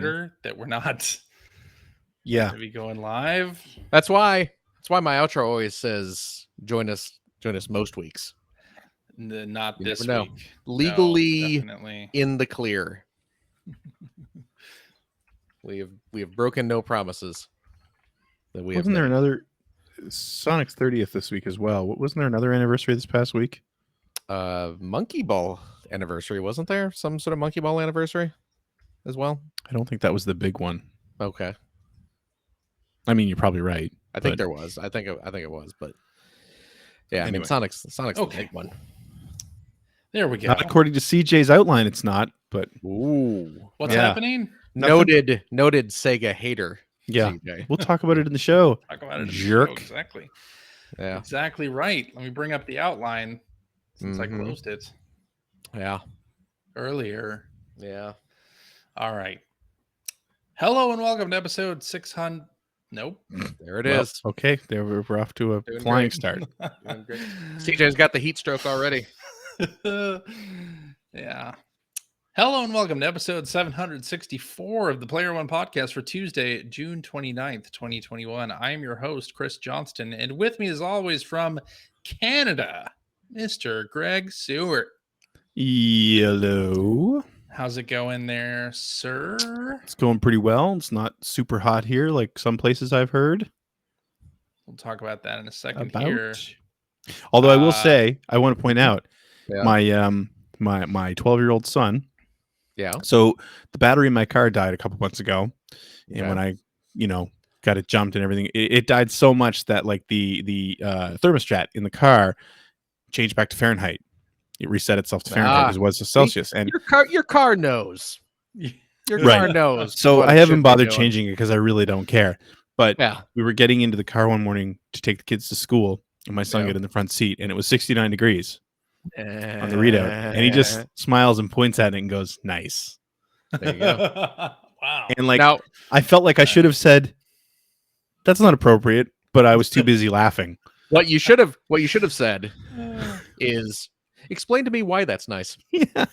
Twitter that we're not Yeah. to be going live. That's why my outro always says join us most weeks. Not You this never know. week. Legally No, definitely. in the clear. We have broken no promises. That we Wasn't there have made. another Sonic's 30th this week as well? Wasn't there another anniversary this past week? Monkey Ball anniversary, wasn't there? Some sort of Monkey Ball anniversary as well? I don't think that was the big one. Okay. I mean, you're probably right. I think there was. I think it was, but yeah, Anyway. I mean Sonic's Okay. the big one. There we go. Not according to CJ's outline, it's not, but Ooh. What's Yeah. happening? Nothing? Noted Sega hater. yeah. CJ. We'll talk about it in the show. Talk about it. in the Jerk. show, Exactly. Yeah. Exactly right. Let me bring up the outline since I Mhm. closed it Yeah. earlier. Yeah. All right. Hello and welcome to episode 600. Nope. There it Well, is. Okay, there we're off to a Doing flying great. start. Doing great. CJ's got the heat stroke already. Yeah. Hello and welcome to episode 764 of the Player One podcast for Tuesday, June 29th, 2021. I am your host, Chris Johnston, and with me as always from Canada, Mr. Greg Seward. Hello. How's it going there, sir? It's going pretty well. It's not super hot here like some places I've heard We'll talk about that in a second about. here. Although I will say, I want to point out Yeah. my 12-year-old son. Yeah. So the battery in my car died a couple months ago, and Okay. when I, got it jumped and everything, it died so much that like the thermostat in the car changed back to Fahrenheit. It reset itself to Fahrenheit because it was Celsius, and Your car knows. Your Right. car knows. so what I it should haven't be bothered doing. changing it because I really don't care. But Yeah. we were getting into the car one morning to take the kids to school, and my son Yeah. got in the front seat, and it was 69 degrees on the Uh, readout, and he just smiles and points at it and goes, "Nice." There you go. Wow. And like Now, I felt like I should have said, "That's not appropriate," but I was too busy laughing. what you should have said is explain to me why that's nice. Yeah.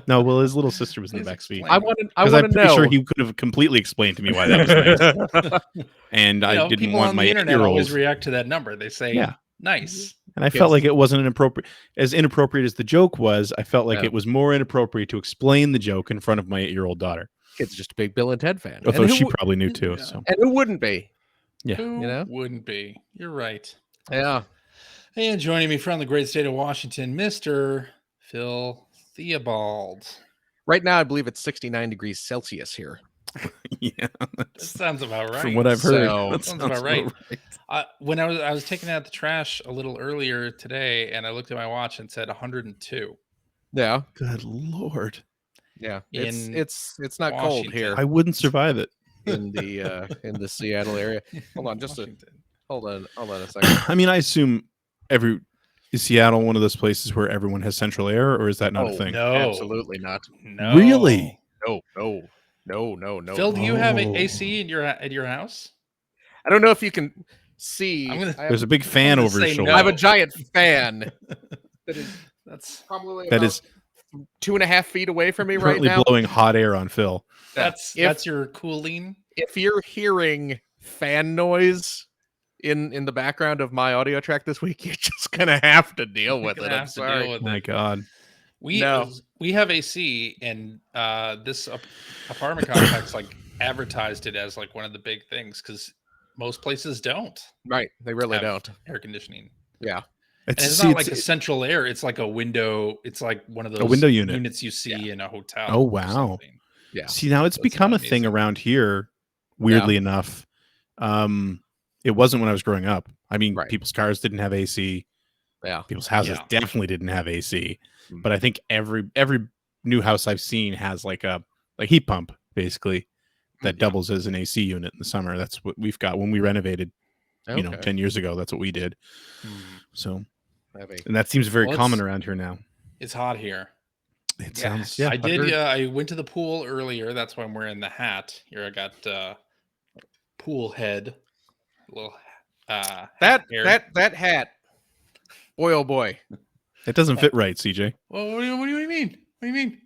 No, well, his little sister was in the Please back seat. explain. I want to Because I'm pretty know. sure he could have completely explained to me why that was nice. And You I know, didn't people want on my the internet always 8-year-old. react to that number. They say, Yeah. nice. And I felt like it wasn't as inappropriate as the joke was. I felt like Yeah. it was more inappropriate to explain the joke in front of my 8-year-old daughter. Kid's just a big Bill and Ted fan. Although and, who, she probably knew too. Yeah. So and who wouldn't be? Yeah. Who You know? wouldn't be? You're right. Yeah. And joining me from the great state of Washington, Mr. Phil Theobald. Right now, I believe it's 69 degrees Celsius here. yeah, That sounds about right. from what I've heard, So- that Sounds sounds about right. right. When I was taking out the trash a little earlier today, and I looked at my watch and said 102. Yeah. Good Lord, Yeah. In It's not cold Washington. here I wouldn't survive it. in the Seattle area. Hold on, Washington. hold on a second. I mean, I assume is Seattle one of those places where everyone has central air, or is that not a thing? No, Absolutely not. No, Really? No. Phil, do you have Oh. AC at your house? I don't know if you can see. I'm gonna- I have, There's a big fan gonna over his say shoulder. no. I have a giant fan that is That's probably That about is 2.5 feet away from me right currently now. blowing hot air on Phil. that's If- your cooling. If you're hearing fan noise in the background of my audio track this week, you're just gonna have to deal with You're it. gonna I'm have to sorry. deal with My it. God. We No. we have AC, and this apartment complex like advertised it as like one of the big things because most places don't Right. They really have don't. air conditioning. Yeah. And it's not like a central air; it's like a window. It's like one of those window unit. units you see in a hotel. Oh, or wow. something. Yeah. See, now it's So it's become not a thing amazing. around here, weirdly enough. It wasn't when I was growing up. I mean, Right. people's cars didn't have AC. Yeah. People's houses Yeah. definitely didn't have AC. Mhm. But I think every new house I've seen has like a heat pump, basically, that Yeah. doubles as an AC unit in the summer. That's what we've got when we renovated, Okay. 10 years ago. That's what we did. Hmm. So, Have a- and that seems very Well, common it's- around here now. It's hot here. It Yeah. sounds, yeah. I I've did. heard. I went to the pool earlier. That's why I'm wearing the hat. Here I got pool head. Little That hair. that hat. Boy, oh boy. It doesn't fit right, CJ. Well, what do you mean? What do you mean?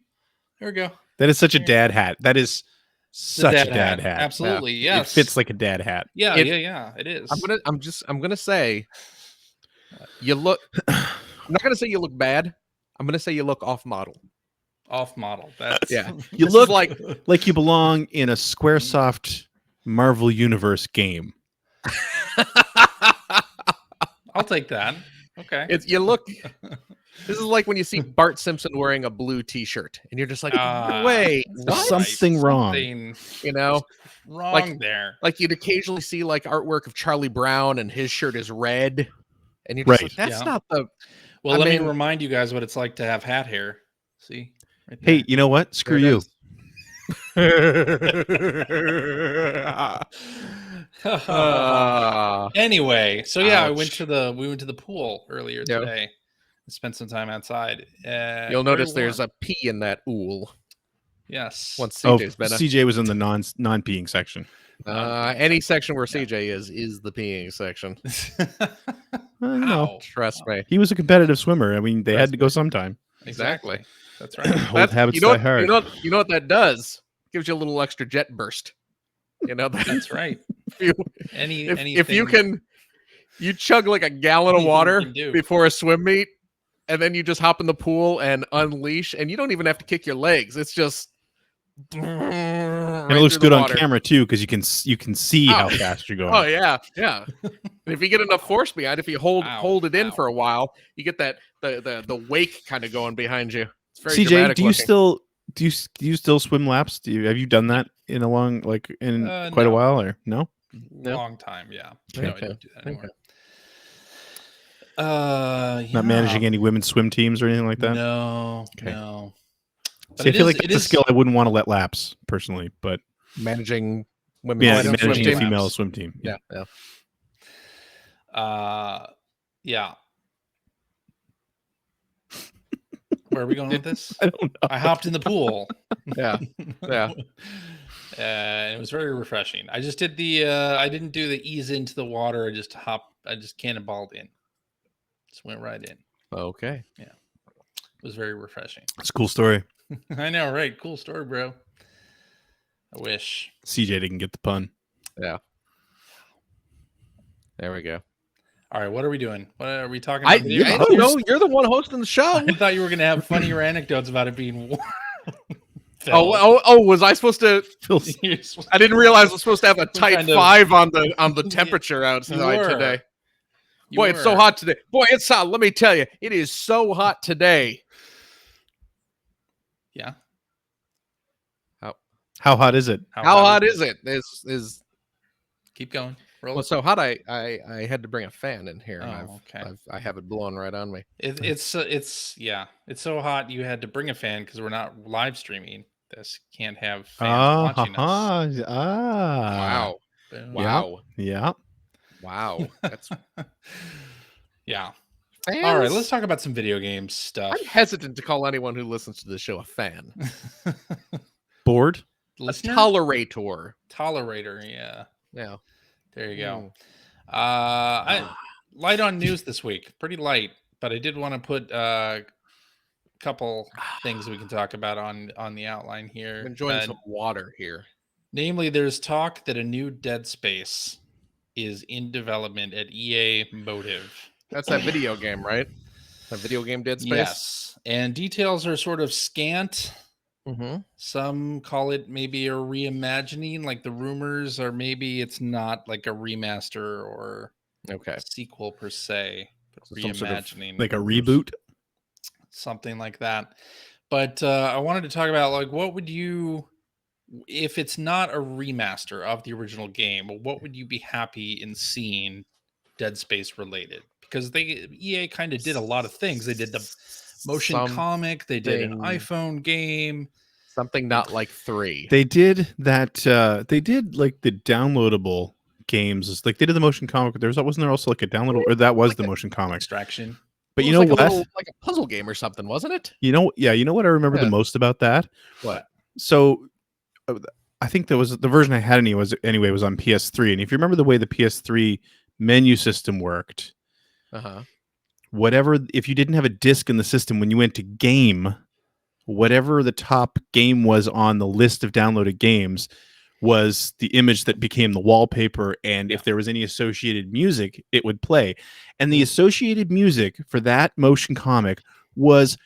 There we go. That is such a dad hat. That is such dad a dad hat. Absolutely, Yeah. yes. It fits like a dad hat. Yeah, it is. I'm gonna say you look. I'm not gonna say you look bad. I'm gonna say you look off model. Off model. That's Yeah. You This look is like you belong in a SquareSoft Marvel Universe game. I'll take that. Okay. you look. This is like when you see Bart Simpson wearing a blue T-shirt, and you're just like, wait, There's what? something wrong. Something You know, wrong there. like you'd occasionally see like artwork of Charlie Brown, and his shirt is red, and you're just Right. like, that's Yeah. not the. Well, I let me mean- remind you guys what it's like to have hat hair. See? Right Hey, you know what? Screw There you. it is. Anyway, so yeah, we Ouch. went to the pool earlier Yeah. today. And spent some time outside. You'll Very notice there's warm. a P in that ool. Yes. Once Oh, CJ's been CJ was in the non-peeing section. any section where CJ is the peeing section. Well, you know, Ow. Trust me. he was a competitive swimmer. I mean, they had Trust to go sometime. Exactly. That's right. Old habits you know die what, hard. You know what that does? Gives you a little extra jet burst. You know That's right. if you, if you can, you chug like a gallon of Anything you water can do. before a swim meet, and then you just hop in the pool and unleash, and you don't even have to kick your legs. It's just. And it looks good on camera too, because you can see how fast you're going. Oh yeah. And if you get enough force behind, if you hold it in for a while, you get that the wake kind of going behind you. It's very CJ, dramatic do you looking. do you still swim laps? Have you done that in a long quite a No. while or no? Long time, yeah. Okay. No, I don't do that anymore. Not managing any women's swim teams or anything like that. No, Okay. no. See, I feel like it's a skill I wouldn't want to let lapse personally, but Managing women. yeah, swim managing team. a female swim team. Yeah. Yeah. Where are we going with this? I don't know. I hopped in the pool. Yeah. And it was very refreshing. I just did I didn't do the ease into the water. I just cannonballed in. Just went right in. Okay. It was very refreshing. It's a cool story. I know, right? Cool story, bro. I wish. CJ didn't get the pun. Yeah. There we go. All right, what are we doing? What are we talking about? I don't know. You're the one hosting the show. I thought you were going to have funnier anecdotes about it being warm. Was I supposed to? You're supposed I didn't realize I was supposed to have a tight kind of- 5 on the temperature outside were. today. You Boy, it's so were. hot today. Boy, it's hot. Let me tell you, it is so hot today. Yeah. How hot is it? How hot is it? Is Keep going. Roll well, it. so hot. I had to bring a fan in here. And Oh, okay. I have it blowing right on me. It's so hot you had to bring a fan because we're not live streaming this. Can't have fans watching us. Wow. Boom. Wow. Yeah. Wow. That's Yeah. fans? All right, let's talk about some video game stuff. I'm hesitant to call anyone who listens to the show a fan. Bored? Listener? A tolerator. Tolerator, yeah. Yeah. There you go. I light on news this week. Pretty light, but I did want to put a couple things we can talk about on the outline here. I'm enjoying some water here. Namely, there's talk that a new Dead Space is in development at EA Motive. That's that video game, right? That video game Dead Space? Yes. And details are sort of scant. Mm-hmm. Some call it maybe a reimagining, like the rumors are maybe it's not like a remaster or Okay. a sequel per se, but Some sort of, reimagining. Like a reboot? Something like that. But I wanted to talk about like what would you, if it's not a remaster of the original game, what would you be happy in seeing Dead Space related? Because EA kind of did a lot of things. They did the motion comic, they did an iPhone game. Something not like 3. They did that. They did like the downloadable games. It's like they did the motion comic. Wasn't there also like a downloadable, or that was like the motion comic? Extraction. But It you know was what? like a puzzle game or something, wasn't it? You know what I remember the most about that? What? So I think there was the version I had was on PS3. And if you remember the way the PS3 menu system worked, Uh-huh. if you didn't have a disc in the system when you went to game, whatever the top game was on the list of downloaded games was the image that became the wallpaper, and if there was any associated music, it would play. And the associated music for that motion comic was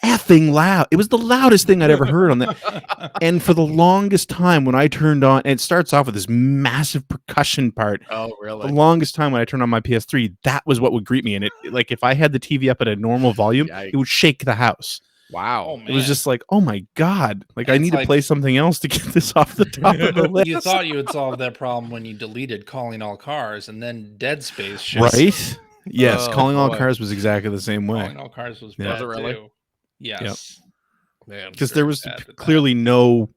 effing loud. It was the loudest thing I'd ever heard on that. And for the longest time when I turned on, and it starts off with this massive percussion part. Oh, The really? longest time when I turned on my PS3, that was what would greet me. And it, like, if I had the TV up at a normal volume, it would shake the house. Wow. Oh, man. It was just like, oh my God. Like, I It's need to like- play something else to get this off the top of the list. You thought you would solve that problem when you deleted Calling All Cars, and then Dead Space shows Right? Yes, Oh, Calling All boy. Cars was exactly the same way. Calling All Cars was Yeah. bad Was it really? too. Yes. Man. Because very there was sad with clearly no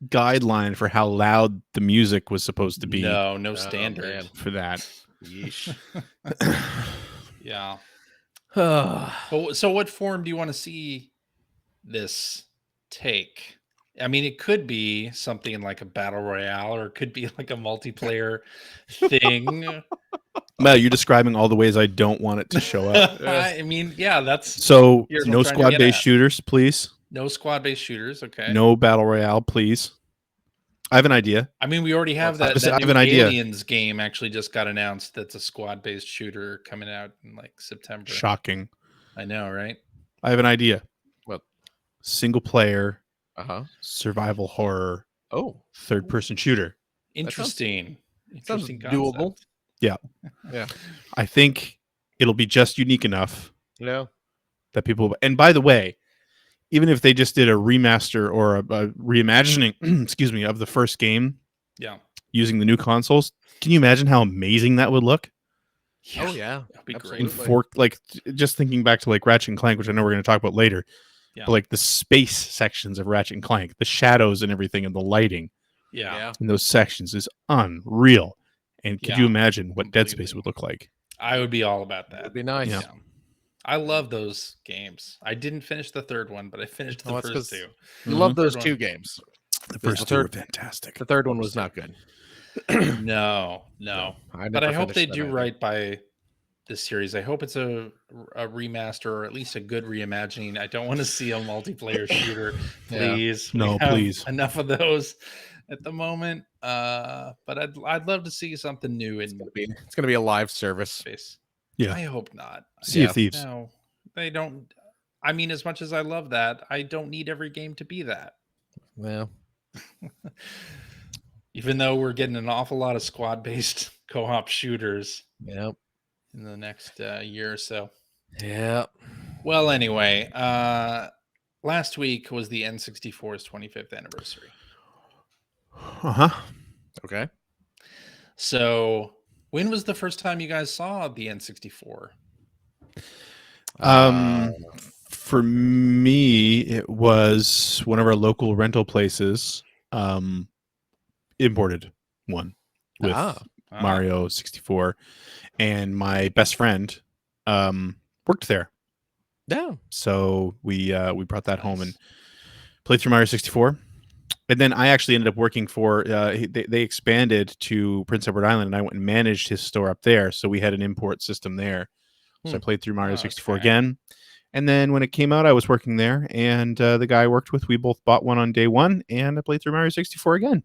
guideline for how loud the music was supposed to be No Oh, standard. man. for that. Yeesh. Yeah. Oh, But so what form do you want to see this take? I mean, it could be something like a battle royale, or it could be like a multiplayer thing. Well, you're describing all the ways I don't want it to show up. I mean, yeah, that's So, Here's what no I'm trying to get squad-based at. shooters, please. no squad-based shooters. Okay. No battle royale, please. I have an idea. I mean, we already have I that. have That an new idea. Aliens game actually just got announced. That's a squad-based shooter coming out in like September. Shocking. I know, right? I have an idea. What? Single player, uh-huh. survival horror, Oh, third-person shooter. Interesting. sounds Interesting doable. concept. I think it'll be just unique enough Yeah. that people. And by the way, even if they just did a remaster or a reimagining, excuse me, of the first game Yeah. using the new consoles, can you imagine how amazing that would look? Oh, yeah. That'd be great. In Absolutely. four, like just thinking back to like Ratchet and Clank, which I know we're going to talk about later, Yeah. but like the space sections of Ratchet and Clank, the shadows and everything, and the lighting Yeah. in those sections is unreal. And could you Yeah, imagine what Dead completely. Space would look like? I would be all about that. That'd be nice. Yeah. I love those games. I didn't finish the third one, but I finished the Oh, that's first 'cause- two. You Mhm. love those Third two one. games. The the first two were third- fantastic. The third one was not good. No. But I hope they do right by this series. I hope it's a remaster, or at least a good reimagining. I don't want to see a multiplayer shooter, Yeah. please. We No, have please. Enough of those at the moment. But I'd love to see something new in It's gonna be a live service. space. Yeah. I hope not. Sea of Thieves. No, they don't. I mean, as much as I love that, I don't need every game to be that. Well, Even though we're getting an awful lot of squad-based co-op shooters yeah. in the next year or so. Yeah. Well, anyway, last week was the N64's 25th anniversary. Uh-huh. Okay. So, when was the first time you guys saw the N64? For me, it was one of our local rental places imported one with Mario 64, and my best friend worked there, Yeah. so we brought that home and played through Mario 64. And then I actually ended up working for they expanded to Prince Edward Island, and I went and managed his store up there, so we had an import system there. So I played through Mario 64 again. And then when it came out, I was working there, and the guy I worked with, we both bought one on day one, and I played through Mario 64 again.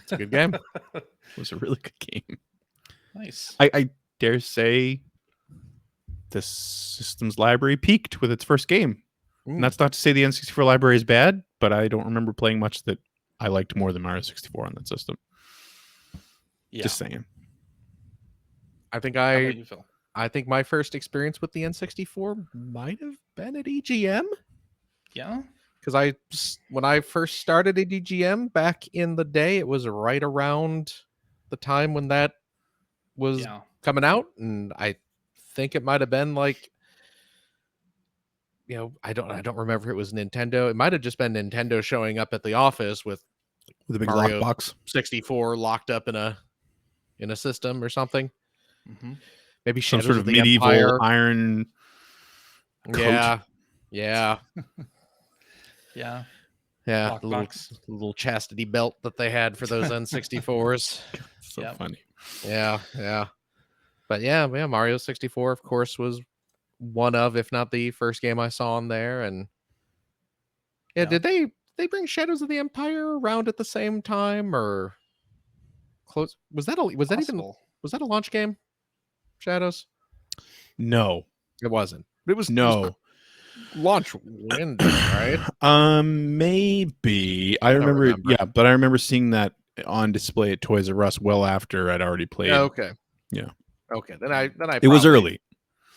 It's a good game. It was a really good game. Nice. I dare say the system's library peaked with its first game. And that's not to say the N64 library is bad, but I don't remember playing much that I liked more than Mario 64 on that system. Yeah. Just saying. I think How about you, Phil? I think my first experience with the N64 might have been at EGM, Yeah. because when I first started at EGM back in the day, it was right around the time when that was Yeah. coming out, and I think it might have been like, I don't remember if it was Nintendo. It might have just been Nintendo showing up at the office with With a big Mario lockbox. 64 locked up in a system or something. Mm-hmm. Maybe Some Shadows sort of the medieval Empire. iron coat. Yeah, Yeah. yeah. The Lockbox. little chastity belt that they had for those N64s. So Yep. funny. Yeah. But yeah, Mario 64, of course, was one of, if not the first game I saw on there, and Yeah, Yeah. did they bring Shadows of the Empire around at the same time or close? Was that Possible. a launch game? Shadows? No, It wasn't. It was no. launch window, right? Maybe I I don't remember. remember. Yeah, but I remember seeing that on display at Toys R Us well after I'd already played. Okay. Yeah. Okay. Then I It was probably- early.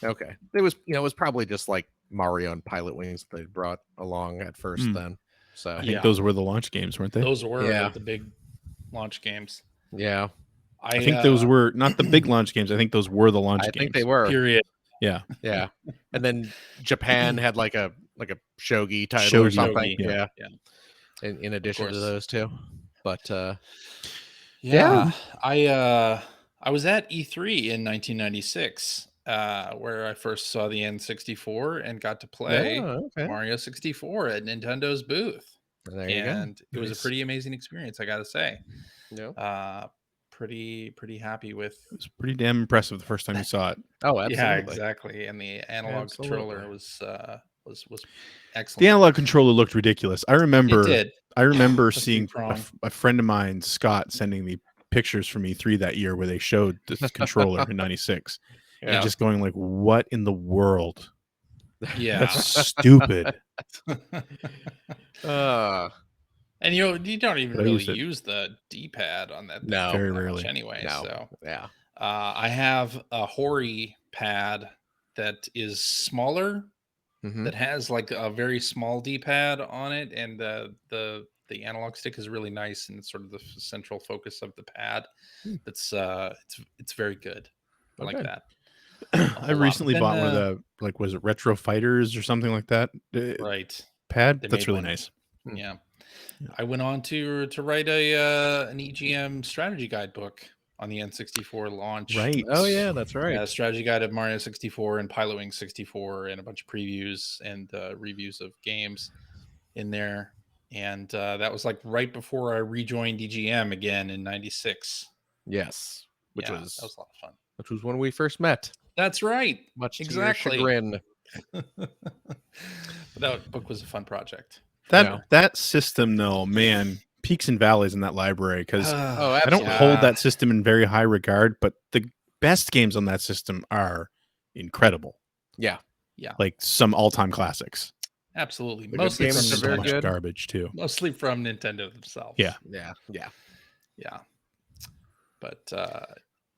Okay. It was it was probably just like Mario and Pilot Wings that they brought along at first Hmm. then. So I think Yeah. those were the launch games, weren't they? Those were Yeah. the big launch games. yeah. I think those were not the big launch games. I think those were the launch I games. think they were. period. Yeah. Yeah. And then Japan had like a shogi title or Shogi, something. yeah. Yeah. In addition to course. those two. But Yeah. I was at E3 in 1996, where I first saw the N64 and got to play okay. Mario 64 at Nintendo's booth. There you go. And it was a Nice. pretty amazing experience, I gotta say. Yeah. Pretty happy with. It was pretty damn impressive the first time you saw it. Oh, absolutely. Yeah, exactly. And the analog controller Absolutely. was excellent. The analog controller looked ridiculous. I It remember did. seeing three-prong. a friend of mine, Scott, sending me pictures from E3 that year where they showed this controller in '96, Yeah. and just going like, "What in the world? Yeah. That's stupid." And you don't even But I really used it. use the D-pad on that thing No. Very that much rarely. anyway. No. So Yeah. I have a Hori pad that is smaller, Mhm. that has like a very small D-pad on it, and the analog stick is really nice, and it's sort of the central focus of the pad. Hmm. It's very good. I like Okay. that. I lot. recently Then, bought one of the was it Retro Fighters or something like that Right. pad. They That's made really one. nice. Hmm. Yeah. Yeah. I went on to write an EGM strategy guide book on the N64 launch. Right. Oh yeah, that's right. Yeah, strategy guide of Mario 64 and Pilot Wings 64, and a bunch of previews and reviews of games in there. And that was like right before I rejoined EGM again in '96. Yes. Which Yeah, was that was a lot of fun. which was when we first met. That's right. Much to Exactly. your chagrin. But that book was a fun project. That system though, man, peaks and valleys in that library because Oh, I absolutely. don't hold that system in very high regard, but the best games on that system are incredible. Yeah. Yeah, Like some all-time classics. absolutely. The good Mostly games from are very So much good. garbage too. Mostly from Nintendo themselves. Yeah. Yeah. Yeah. Yeah. But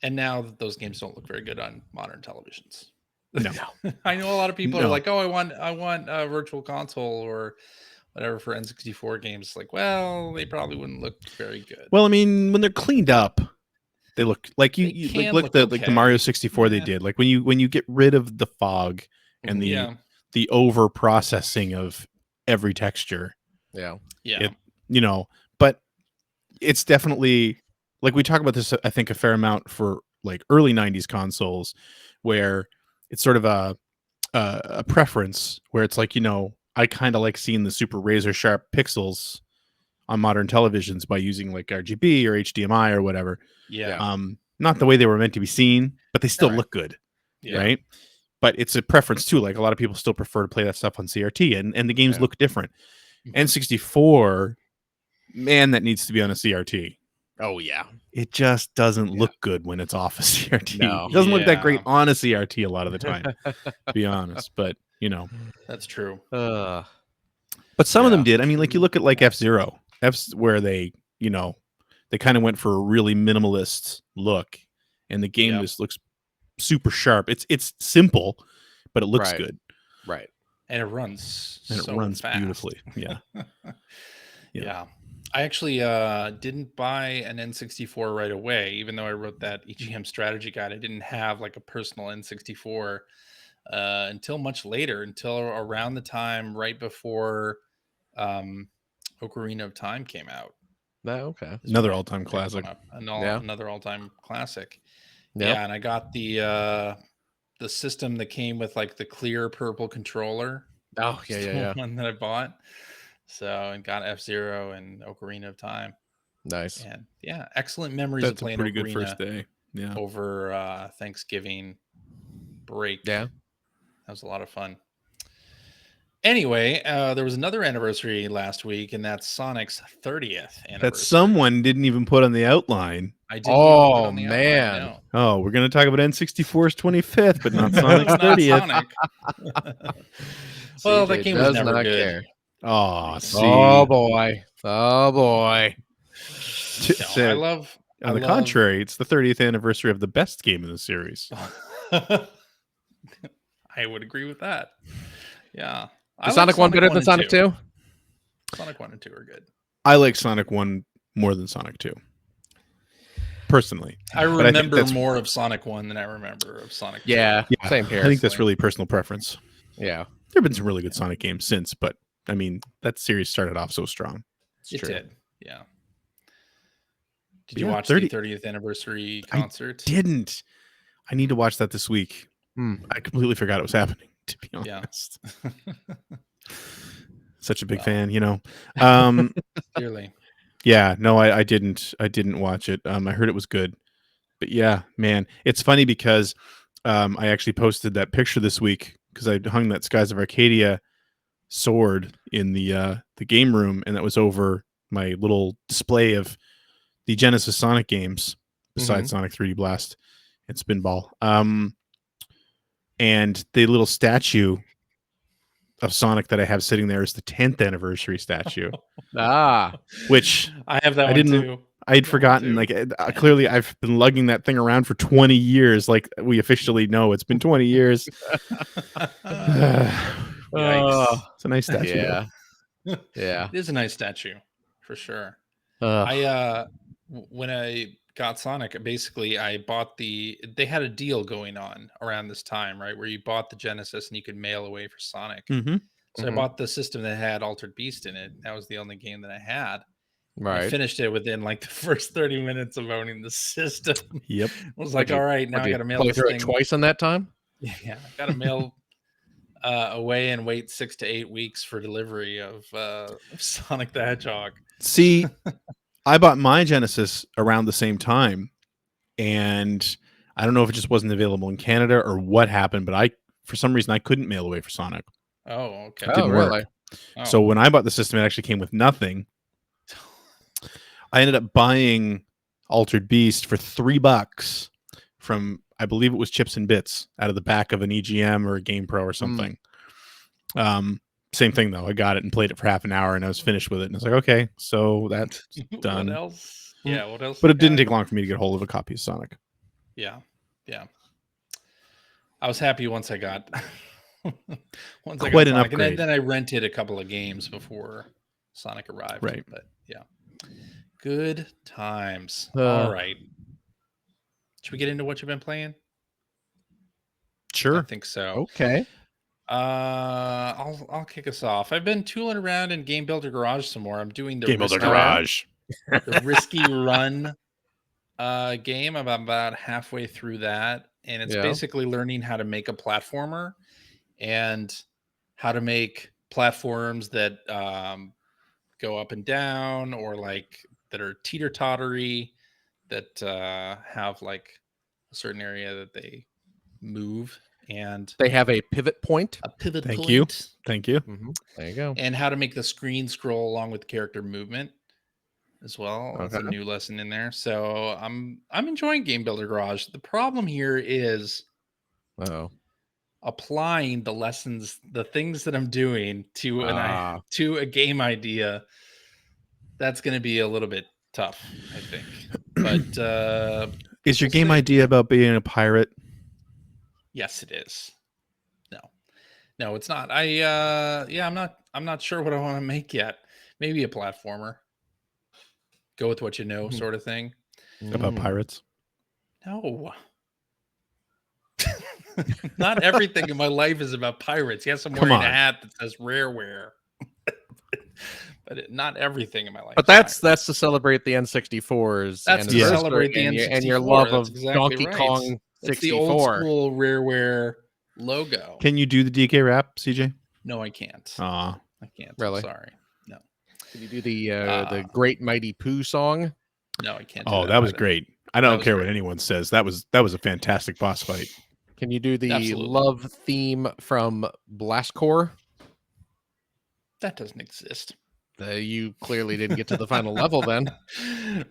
and now those games don't look very good on modern televisions. No. I know a lot of people are No. like, "Oh, I want a virtual console or whatever for N64 games." Like, well, they probably wouldn't look very good. Well, I mean, when they're cleaned up, they look like They you can like look the like the Mario okay. 64 they Yeah. did. Like when you get rid of the fog and Yeah. the over processing of every texture, Yeah. Yeah. but it's definitely like we talk about this I think a fair amount for like early 90s consoles where it's sort of a preference where it's like, I kind of like seeing the super razor sharp pixels on modern televisions by using like RGB or HDMI or whatever. Yeah. Not the way they were meant to be seen, but they still Right. look good, Yeah. right? But it's a preference too. Like a lot of people still prefer to play that stuff on CRT, and the games Yeah. look different. Mhm. N64, man, that needs to be on a CRT. Oh yeah. It just doesn't Yeah. look good when it's off a CRT. No. It doesn't look that great Yeah. on a CRT a lot of the time, to be honest. But That's true. but some of them Yeah. did. I mean, like you look at like F-Zero, where they kind of went for a really minimalist look, and the game Yeah. just looks super sharp. It's simple, but it looks Right. good Right. And it runs and it so runs fast. beautifully. Yeah. Yeah. I actually didn't buy an N64 right away, even though I wrote that EGM strategy guide. I didn't have like a personal N64 until much later, until around the time right before Ocarina of Time came out. No. Okay. is Another when I all-time picked one classic. up. Yeah. Another all-time classic. Yep. Yeah, and I got the system that came with like the clear purple controller. Oh yeah. It's Yeah. the Yeah. one that I bought. So, and got F-Zero and Ocarina of Time. Nice. And yeah, excellent memories That's of a playing pretty Ocarina good first day. Yeah. over Thanksgiving break. Yeah. That was a lot of fun. Anyway, there was another anniversary last week, and that's Sonic's 30th anniversary. That someone didn't even put on the outline. I didn't even put it on the outline, man. no. Oh, we're going to talk about N64's 25th, but not Sonic's Not 30th. Sonic. Well, that CJ game was does never not good. care. Oh, see. Oh boy. Oh boy. No, I love. On the contrary, it's the 30th anniversary of the best game in the series. I would agree with that. Yeah. Is Sonic 1 better than Sonic 2? Sonic 1 and 2 are good. I like Sonic 1 more than Sonic 2. Personally. I remember more of Sonic 1 than I remember of Sonic 2. Yeah, same here. I think that's really personal preference. Yeah. There have been some really good Sonic games since, but I mean, that series started off so strong. It did. Yeah. Did Yeah, you watch the 30th anniversary concert? I didn't. I need to watch that this week. I completely forgot it was happening, to be honest. Yeah. Such a big fan, you know. Clearly. Yeah, no, I didn't watch it. I heard it was good. But yeah, man, it's funny because I actually posted that picture this week because I hung that Skies of Arcadia sword in the game room, and that was over my little display of the Genesis Sonic games besides Sonic 3D Blast and Spinball. And the little statue of Sonic that I have sitting there is the 10th anniversary statue. Which I have that one too. I'd forgotten. Like clearly, I've been lugging that thing around for 20 years. Like we officially know it's been 20 years. It's a nice statue. Yeah, yeah, it is a nice statue for sure. When I got Sonic, basically I bought they had a deal going on around this time, right, where you bought the Genesis and you could mail away for Sonic. So I bought the system that had Altered Beast in it. That was the only game that I had. Right. I finished it within like the first 30 minutes of owning the system. Yep. I was like, all right, now I got to mail this thing. Twice in that time? Yeah, I got to mail away and wait 6 to 8 weeks for delivery of Sonic the Hedgehog. See, I bought my Genesis around the same time, and I don't know if it just wasn't available in Canada or what happened, but for some reason I couldn't mail away for Sonic. Oh, okay. It didn't work. So when I bought the system, it actually came with nothing. I ended up buying Altered Beast for $3 from, I believe it was Chips and Bits, out of the back of an EGM or a Game Pro or something. Same thing though. I got it and played it for half an hour, and I was finished with it. And I was like, okay, so that's done. What else? Yeah, what else? But it didn't take long for me to get a hold of a copy of Sonic. Yeah, yeah. I was happy once I got quite an upgrade. And then I rented a couple of games before Sonic arrived. Right. But yeah, good times. All right. Should we get into what you've been playing? Sure. I think so. Okay. I'll kick us off. I've been tooling around in Game Builder Garage some more. I'm doing the Game Builder Garage. The Risky Run game. I'm about halfway through that, and it's basically learning how to make a platformer and how to make platforms that go up and down, or like that are teeter-tottery, that have like a certain area that they move, and they have a pivot point. Thank you. There you go. And how to make the screen scroll along with character movement as well. That's a new lesson in there. So I'm enjoying Game Builder Garage. The problem here is applying the lessons, the things that I'm doing to a game idea. That's going to be a little bit tough, I think. But is your game idea about being a pirate? Yes, it is. No, it's not. I'm not sure what I want to make yet. Maybe a platformer. Go with what you know, sort of thing. About pirates? No. Not everything in my life is about pirates. Yes, I'm wearing a hat that says Rareware. But not everything in my life. But that's to celebrate the N64's. That's to celebrate the N64 and your love of exactly Donkey Kong 64. It's the old school Rareware logo. Can you do the DK rap, CJ? No, I can't. I can't. Really? I'm sorry. No. Can you do the Great Mighty Pooh song? No, I can't. That was great. I don't care what anyone says. That was a fantastic boss fight. Can you do the love theme from Blast Core? That doesn't exist. You clearly didn't get to the final level then.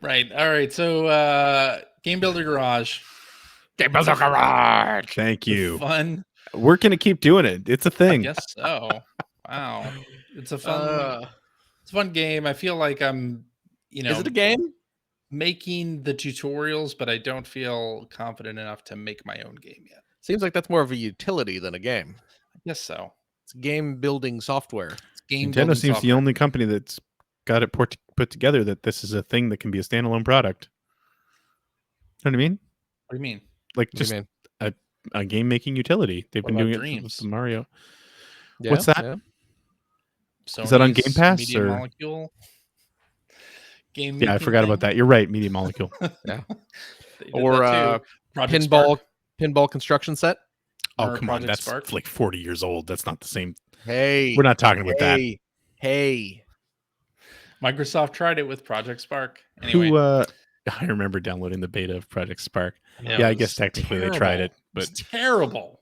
Right. All right. So Game Builder Garage. Game Builder Garage. Thank you. Fun. We're gonna keep doing it. It's a I thing. guess so. Wow. It's a fun game. I feel like I'm, Is it a game? making the tutorials, but I don't feel confident enough to make my own game yet. Seems like that's more of a utility than a game. I guess so. It's game building software. It's game Nintendo building seems the software. only company that's got it put together that this is a thing that can be a standalone product. Know what I mean? What do you mean? Like What do you just mean? a game making utility. They've What been about doing it Dreams? with the Mario. Yeah, What's that? yeah. Is that on Sony's Game Pass, Media or- Molecule? Game Yeah, I making forgot about thing? that. You're right, Media Molecule. They did Or that too. Project pinball construction set. Oh, Remember come on. Project That's Spark? like 40 years old. That's not the same. Hey, We're not talking about that. Hey. Microsoft tried it with Project Spark. Anyway, Who I remember downloading the beta of Project Spark. it Yeah, I was guess technically they tried terrible. it, but It's terrible.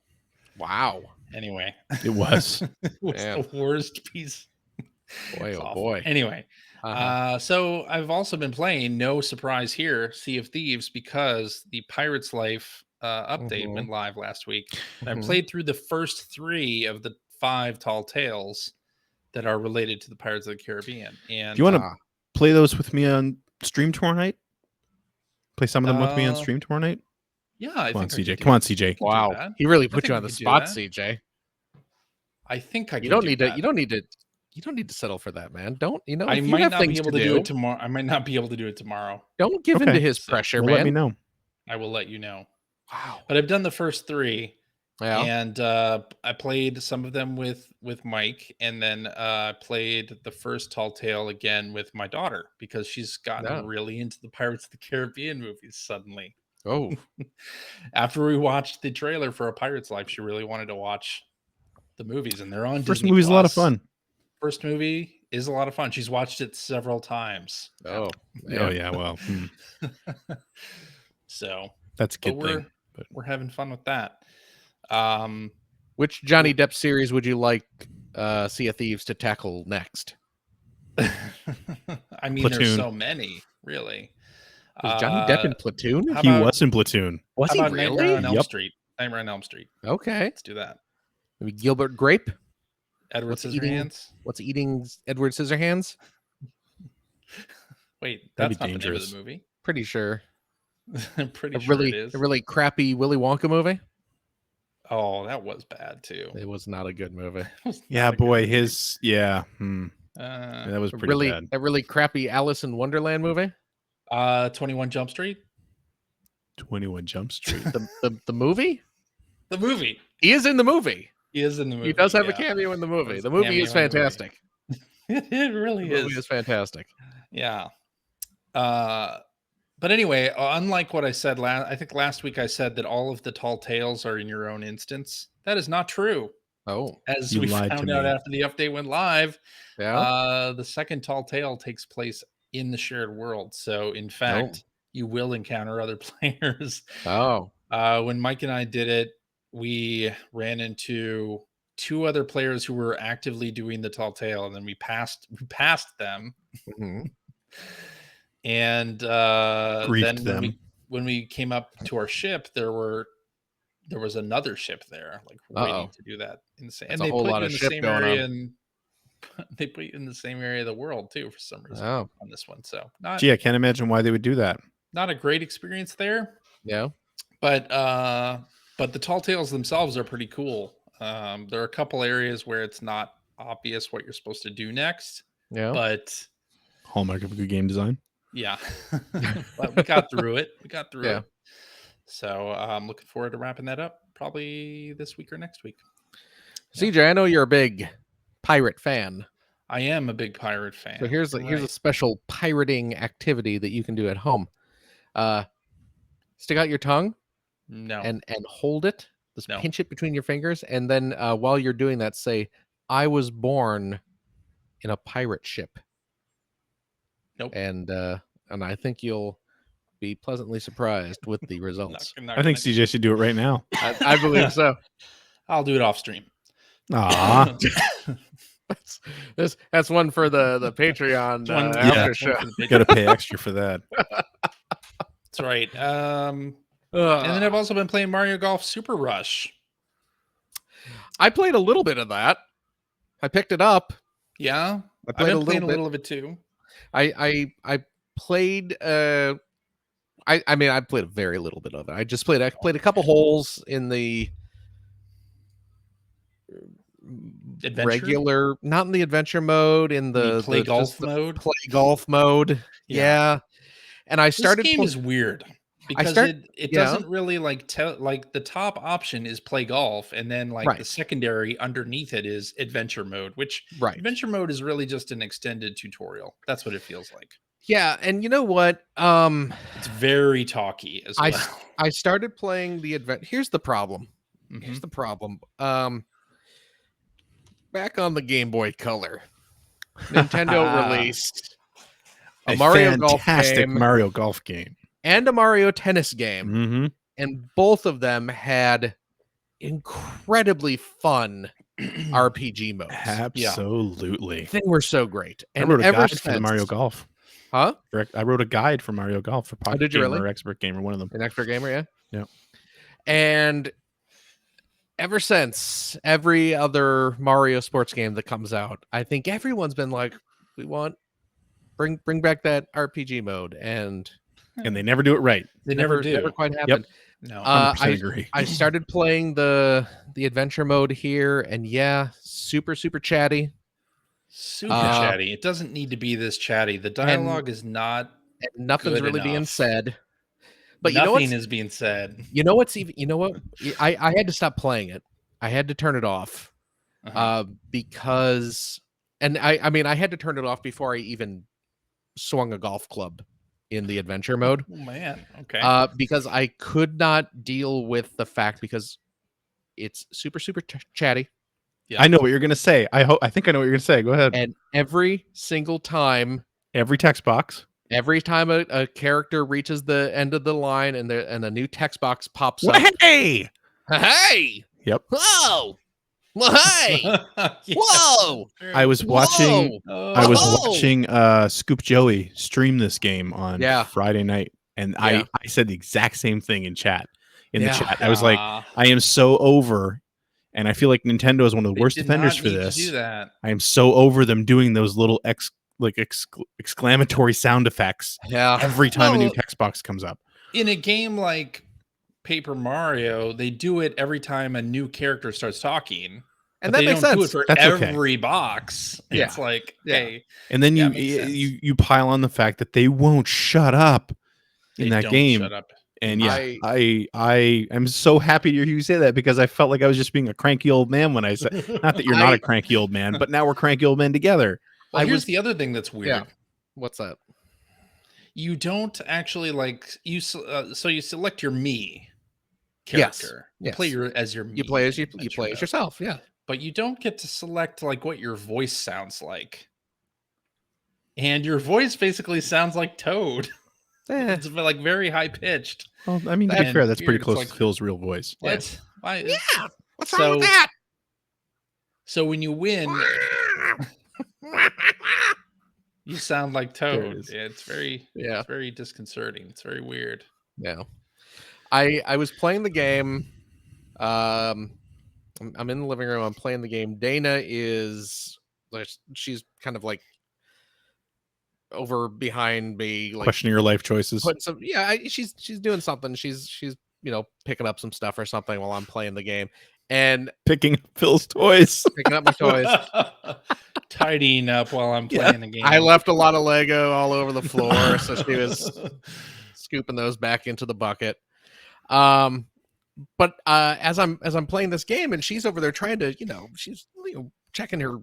Wow. Anyway, it was. it was Man. the worst piece. Boy, It's oh awful. boy. Anyway, Uh-huh. so I've also been playing, no surprise here, Sea of Thieves, because the Pirate's Life update Mhm. went live last week. And I Mhm. played through the first 3 of the 5 tall tales that are related to the Pirates of the Caribbean. And Do you want to Ah. play those with me on stream tomorrow night? Play some of them with me on Uh, stream tomorrow night? yeah, I Come on, think I CJ. could do- Come on, CJ. do Wow. that. He really I put think you we on the could do spot, that. CJ. I think I could You don't do need that. to. You don't need to settle for that, man. Don't. You know. I If you might have not be things able to do it tomorrow. I might not be able to do it tomorrow. Don't give in Okay. to his So, pressure, Well, man. let me know. I will let you know. Wow. But I've done the first 3. Yeah. And I played some of them with Mike, and then played the first tall tale again with my daughter, because she's gotten Yeah. really into the Pirates of the Caribbean movies suddenly. Oh. After we watched the trailer for A Pirate's Life, she really wanted to watch the movies, and they're on First Disney movie's a lot of Plus. fun. First movie is a lot of fun. She's watched it several times. Oh. Oh, Man. yeah. Well, So that's a but good thing. we're having fun with that. Which Johnny Depp series would you like Sea of Thieves to tackle next? I mean, there's Platoon. so many, really. Was Johnny Depp in Platoon? how He about- was in Platoon. Was How he about Nightmare really? on Elm Yep. Street? Nightmare on Elm Street. Okay. Let's do that. Maybe Gilbert Grape. Edward What's eating- Scissorhands. What's eating Edward Scissorhands? Wait, That'd that's be not the name of dangerous. the movie. Pretty sure. I'm pretty A sure really, it is. a really crappy Willy Wonka movie. Oh, that was bad too. It was not a good movie. It was not Yeah, a good boy. movie. His, yeah. That was pretty bad. A really crappy Alice in Wonderland movie. 21 Jump Street. 21 Jump Street. The movie. The movie. He is in the movie. He is in the movie. He does have a yeah. cameo in the movie. There's The a movie cameo is in the movie. fantastic. It really The movie is. is fantastic. Yeah. But anyway, unlike what I said I think last week I said that all of the tall tales are in your own instance. That is not true. Oh, As You we lied to found out me. after the update went live, yeah. the second tall tale takes place in the shared world. So in fact, you will encounter other players. Oh, When Mike and I did it, we ran into 2 other players who were actively doing the tall tale, and then we passed them. mhm. And Griefed then them. when we came up to our ship, there was another ship there, like waiting Uh-oh. to do that in the same. That's And a they whole put lot you of in the ship same going area, on. and they put you in the same area of the world too for some reason Oh, on this one. So not Gee, I can't imagine why they would do that. not a great experience there, yeah. but the tall tales themselves are pretty cool. There are a couple areas where it's not obvious what you're supposed to do next, Yeah. but Hallmark of good game design. yeah, but we got through it. Yeah. It. So I'm looking forward to wrapping that up probably this week or next week. CJ, I know you're a big pirate fan. I am a big pirate fan. So here's a Right. special pirating activity that you can do at home. Stick out your tongue No. and hold it. Just No. pinch it between your fingers, and then while you're doing that, say, "I was born in a pirate ship." Nope. And I think you'll be pleasantly surprised with the results. I think CJ should do it right now. I believe so. I'll do it off stream. Aw. That's one for the Patreon One, after show. one for the Got to Patreon. pay extra for that. That's right. And then I've also been playing Mario Golf Super Rush. I played a little bit of that. I picked it up. Yeah, I I've played been a little playing a bit. little of it too. I played. I mean, I played a very little bit of it. I played a couple holes in the Adventure? regular, not in the adventure mode, in the play golf just the mode. play golf mode. Yeah. And I This started. game is weird because it yeah. doesn't really like tell, like the top option is play golf, and then like the Right. secondary underneath it is adventure mode, which Right. adventure mode is really just an extended tutorial. That's what it feels like. Yeah, and you know what? It's very talky as well. I started playing the advent. Here's the problem. Mhm. Here's the problem. Back on the Game Boy Color, Nintendo released a Mario Golf fantastic game Mario Golf game. and a Mario Tennis game, Mm-hmm. and both of them had incredibly fun RPG modes. Absolutely. They were so great. I And wrote a ever guide for the Mario Golf. Huh? I wrote a guide for Mario Golf for Pocket did you Gamer really? or Expert Gamer, one of them. An Expert Gamer, yeah? Yeah. And ever since, every other Mario sports game that comes out, I think everyone's been like, we want bring back that RPG mode, and they never do it right. They never do. Never quite happened. No. 100% agree. I started playing the adventure mode here, and yeah, super chatty. Super chatty. It doesn't need to be this chatty. The dialogue is not. And nothing's good really being enough. said. But Nothing is being said. You know what's even? You know what? I had to stop playing it. I had to turn it off because, and I mean, I had to turn it off before I even swung a golf club in the adventure mode. Oh man, okay. Because I could not deal with the fact, because it's super chatty. Yeah. I know what you're gonna say. I think I know what you're gonna say. Go ahead. And every single time, every text box, every time a character reaches the end of the line and a new text box pops up. Hey! Hey! Yep. Whoa! Well, hey! Yeah. Whoa! I was watching. Whoa! I was Whoa! watching Scoop Joey stream this game on Friday night, and I said the exact same thing in chat. In the chat, I was like, I am so over, and I feel like Nintendo is one of the worst offenders for this. Do that. I am so over them doing those little exclamatory sound effects every time a new text box comes up. In a game like Paper Mario, they do it every time a new character starts talking, and that makes sense. Do it for every box. Yeah. It's like, hey, and then you pile on the fact that they won't shut up in that game. Shut up. And yeah, I am so happy to hear you say that, because I felt like I was just being a cranky old man when I said, not that you're not a cranky old man, but now we're cranky old men together. Well, here's the other thing that's weird. Yeah. What's that? You don't actually so you select your me character. Yes. You play as your me. You play as yourself. Yeah. But you don't get to select like what your voice sounds like. And your voice basically sounds like Toad. It's like very high pitched. Well, I mean, to be fair, that's pretty close to Phil's real voice. What's wrong with that? So when you win, you sound like Toad. It's very disconcerting. It's very weird. Yeah. I was playing the game. I'm in the living room. I'm playing the game. Dana is she's kind of like over behind me, like questioning your life choices. She's doing something. She's picking up some stuff or something while I'm playing the game, and picking up Phil's toys. Picking up my toys. Tidying up while I'm playing the game. I left a lot of Lego all over the floor, so she was scooping those back into the bucket. But as I'm playing this game, and she's over there trying to, she's checking her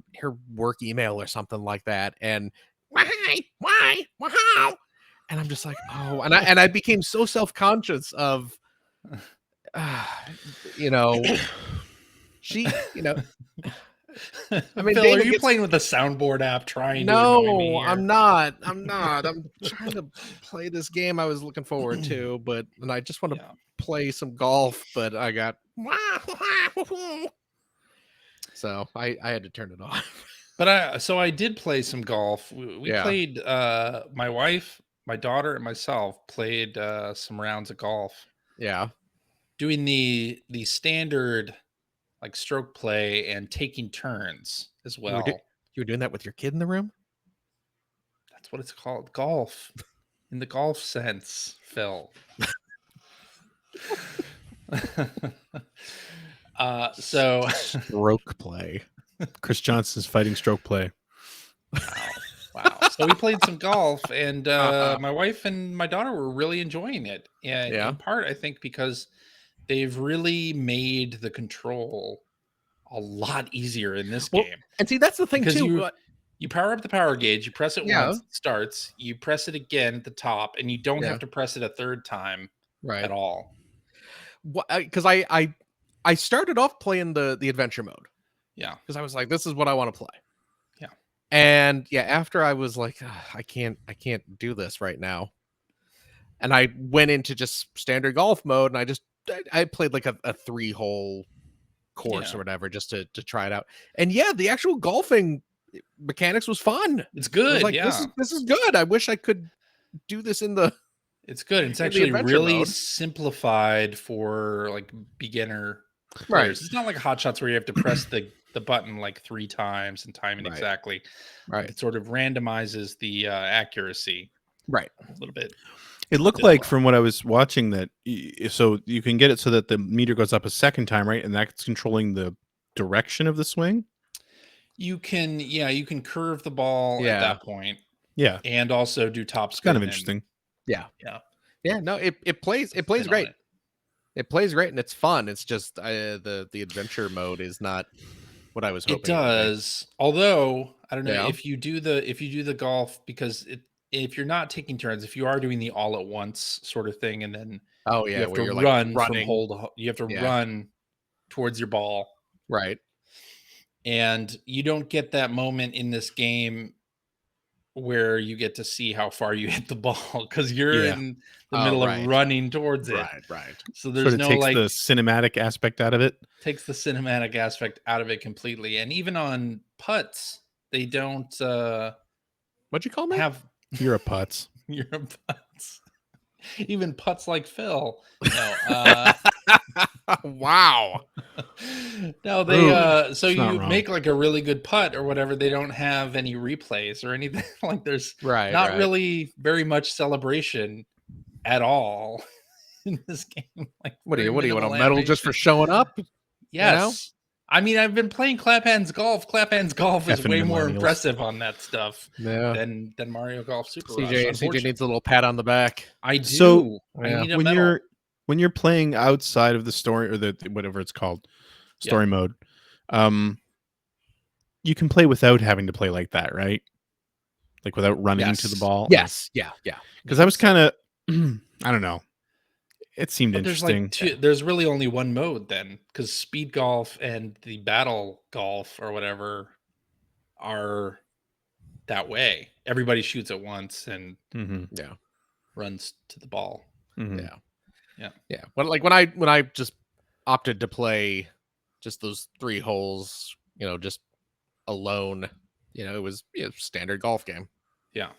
work email or something like that, and why, wow, and I'm just like, oh, and I became so self-conscious of, she, I mean, Phil, are you playing with the soundboard app trying to annoy me here? I'm not. I'm trying to play this game I was looking forward to, and I just want to play some golf, but I got so I had to turn it off. But I did play some golf. We Yeah. played my wife, my daughter, and myself played some rounds of golf, Yeah. doing the standard like stroke play and taking turns as You were, well. you were doing that with your kid in the room? That's what it's called. Golf. In the golf sense, Phil. So Stroke play. Chris Johnson's fighting stroke play. wow. So we played some golf, and Uh-huh. my wife and my daughter were really enjoying it. And Yeah. in part, I think because they've really made the control a lot easier in this Well, game. and see, that's the thing Because too. you power up the power gauge, you press it Yeah. once, it starts, you press it again at the top, and you don't Yeah. have to press it a third time Right. at all. Because I started off playing the adventure mode Yeah. because I was like, this is what I want to play. Yeah. And yeah, after I was like, I can't do this right now. And I went into just standard golf mode, and I played like a 3-hole course Yeah. or whatever just to try it out. And yeah, the actual golfing mechanics was fun. It's I was good. like, Yeah. this is good. I wish I could do this in the It's good. It's in the actually adventure really mode. simplified for like beginner players. It's not like Hot Shots where you have to press the button like 3 times and time it Right. exactly. Right. It sort of randomizes the accuracy Right. a little bit. It looked like from what I was watching that so you can get it so that the meter goes up a second time, right? And that's controlling the direction of the swing. You can curve the ball Yeah. at that point. Yeah. And also do top It's spin. kind of interesting. Yeah. Yeah. Yeah. No, it plays Spin great. on it. It plays great and it's fun. It's just the adventure mode is not what I was hoping. It does. Although I don't know Yeah. if you do the golf, because if you're not taking turns, if you are doing the all at once sort of thing, and then Oh you yeah, have where to you're run like from running. hole to hole, you have to Yeah. run towards your ball, Right. and you don't get that moment in this game where you get to see how far you hit the ball because you're Yeah. in the Oh, middle right. of running towards it. Right. So there's Sort of no takes like the cinematic aspect out of it. takes the cinematic aspect out of it completely. And even on putts, they don't What'd you call me? have You're a putz. your putts. Even putts like Phil. No, Wow. no, they Ooh, so it's not you wrong. make like a really good putt or whatever. They don't have any replays or anything. Like there's Right. not right. really very much celebration at all in this game. Like What do you very want a minimal medal just for animation. showing up? Yes. I mean, I've been playing Clap Hands Golf. Clap Hands Golf is Effing way more millennials. impressive on that stuff Yeah. than Mario Golf Super Rush. CJ Unfortunately, needs a little pat on the back. I do. So, I yeah. need a when medal. you're playing outside of the story or the whatever it's called, story mode, you can play without having to play like that, right? Like without running to the ball. Yes. Yeah. Because I was kind of, I don't know. It seemed But there's interesting. like there's really only one mode then, because speed golf and the battle golf or whatever are that way. Everybody shoots at once and Yeah. runs to the ball. Yeah. Yeah. Yeah. When I just opted to play just those 3 holes, just alone, it was standard golf game. Yeah.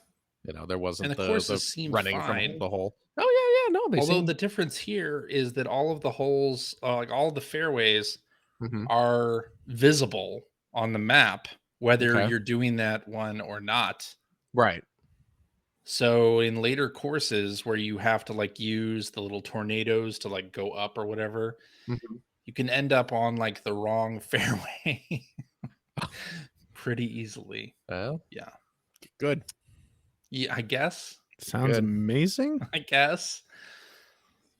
There wasn't And the the courses seem running fine. from the hole. Oh yeah. No, they Although seem. the difference here is that all of the holes, like all the fairways, Mhm. are visible on the map, whether Okay. you're doing that one or not. Right. So in later courses where you have to like use the little tornadoes to like go up or whatever, Mhm. you can end up on like the wrong fairway pretty easily. Well, Yeah. good. Yeah, I guess. Sounds Good. amazing. I guess.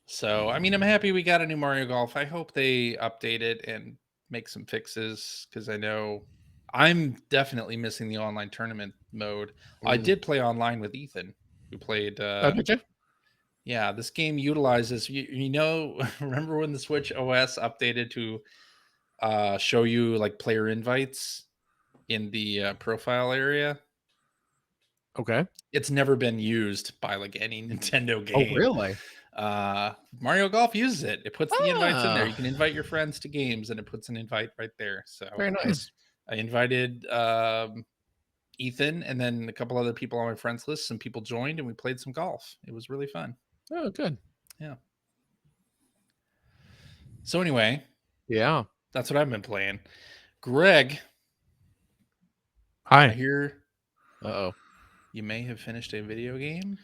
So, I mean, I'm happy we got a new Mario Golf. I hope they update it and make some fixes because I know I'm definitely missing the online tournament mode. I Mm. did play online with Ethan, who played. Oh, did you? Yeah, this game utilizes, remember when the Switch OS updated to show you like player invites in the profile area? Okay. It's never been used by like any Nintendo Oh, game. really? Mario Golf uses it. It puts the invites in there. You Ah. can invite your friends to games and it puts an invite right there. So Very nice. I invited Ethan and then a couple other people on my friends list. Some people joined and we played some golf. It was really fun. Oh, good. Yeah. So anyway, Yeah. that's what I've been playing. Greg, I Hi. hear Uh-oh. you may have finished a video game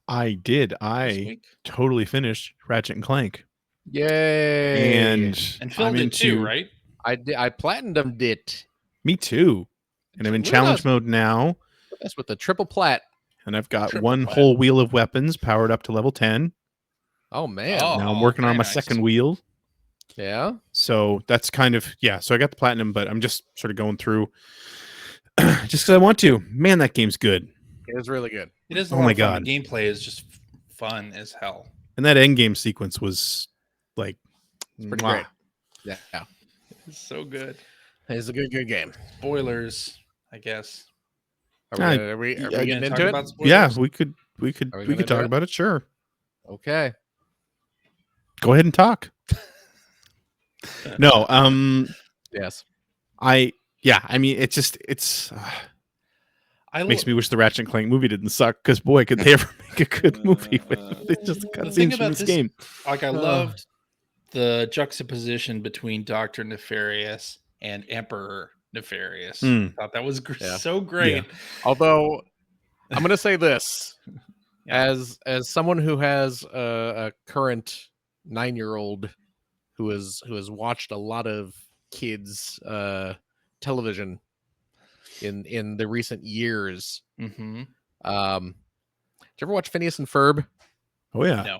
I did. this I week totally finished Ratchet and Clank. Yay. And and I'm Phil did too, into right? I platinumed it. me too. And I'm in Look at challenge us. mode now. That's with the triple plat. And I've got Triple one plat. whole wheel of weapons powered up to level 10. Oh man. Oh. Now I'm working on very my nice. second wheel. Yeah. So that's kind of, yeah. So I got the platinum, but I'm just sort of going through just because I want to. Man, that game's good. It was really good. It is a Oh lot my of fun. God. The gameplay is just fun as hell. And that end game sequence was like, It's pretty mwah. great. Yeah. It's so good. It's a good game. Spoilers, I guess. Are we Are we getting gonna talk into it? about spoilers? Yeah, we could Are we gonna do talk it? about it. Sure. Okay. Go ahead and talk. No, Yes. I mean, it's I makes me wish the Ratchet and Clank movie didn't suck because boy, could they ever make a good movie with it's just The thing cutscenes from about this this- game. like. I loved the juxtaposition between Dr. Nefarious and Emperor Nefarious. Hmm. I thought that was Yeah. so great. Although I'm going to say this Yeah. as someone who has a current 9-year-old who has watched a lot of kids television in the recent years. Mm-hmm. Did you ever watch Phineas and Ferb? Oh yeah. No.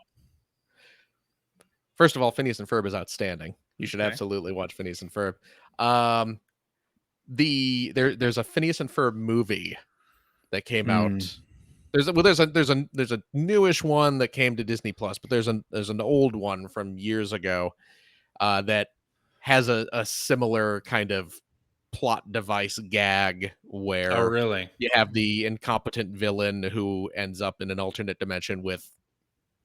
First of all, Phineas and Ferb is outstanding. You should Okay. absolutely watch Phineas and Ferb. There's a Phineas and Ferb movie that came Hmm. out. There's a newish one that came to Disney Plus, but there's an old one from years ago that has a similar kind of plot device gag where Oh, really? you have the incompetent villain who ends up in an alternate dimension with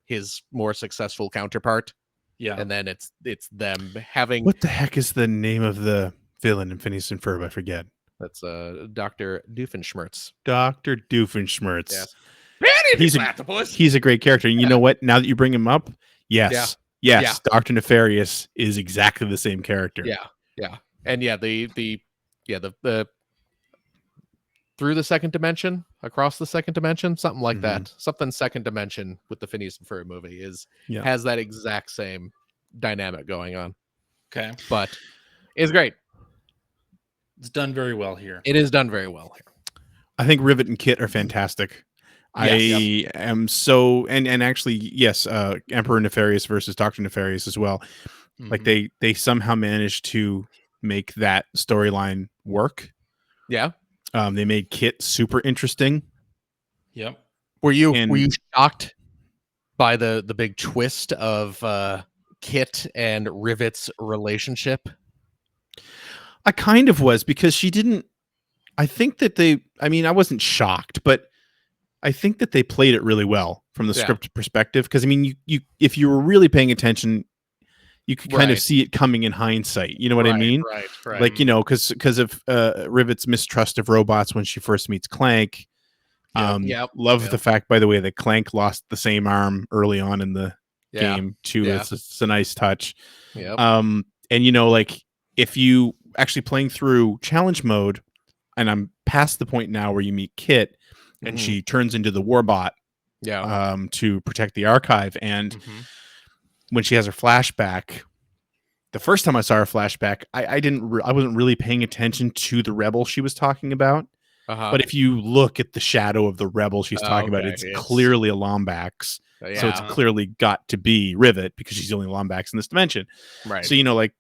his more successful counterpart, Yeah. and then it's them having What the heck is the name of the villain in Phineas and Ferb? I forget. that's Dr. Doofenshmirtz. Dr. Doofenshmirtz. Yes. He's a great character. And you know what? Now that you bring him up, yes. Yeah. Dr. Nefarious is exactly the same character. Yeah. And yeah, the through the second dimension, across the second dimension, something like that. Something second dimension with the Phineas and Ferb movie has that exact same dynamic going on. Okay. But it's great. It's done very well here. It is done very well here. I think Rivet and Kit are fantastic. Yes. I am so and actually yes, Emperor Nefarious versus Dr. Nefarious as well. Like Mhm. they somehow managed to make that storyline work. Yeah. They made Kit super interesting. Yep. Were you And- shocked by the big twist of Kit and Rivet's relationship? I kind of was because she didn't. I think that I wasn't shocked, but I think that they played it really well from the Yeah. script perspective. Because I mean, you if you were really paying attention, you could kind of Right. see it coming in hindsight. You know what I mean? Right. Like because of Rivet's mistrust of robots when she first meets Clank. Yep. Love the fact, by the way, that Clank lost the same arm early on in the game too. Yeah. It's a nice touch. Yep. And like if you actually playing through challenge mode, and I'm past the point now where you meet Kit and Mhm. she turns into the warbot to protect the archive. And Mhm. when she has her flashback, the first time I saw her flashback, I wasn't really paying attention to the rebel she was talking about. Uh-huh. But if you look at the shadow of the rebel she's talking about, okay. it's It's- clearly a Lombax. So it's Yeah. clearly got to be Rivet because she's the only Lombax in this dimension. right. So like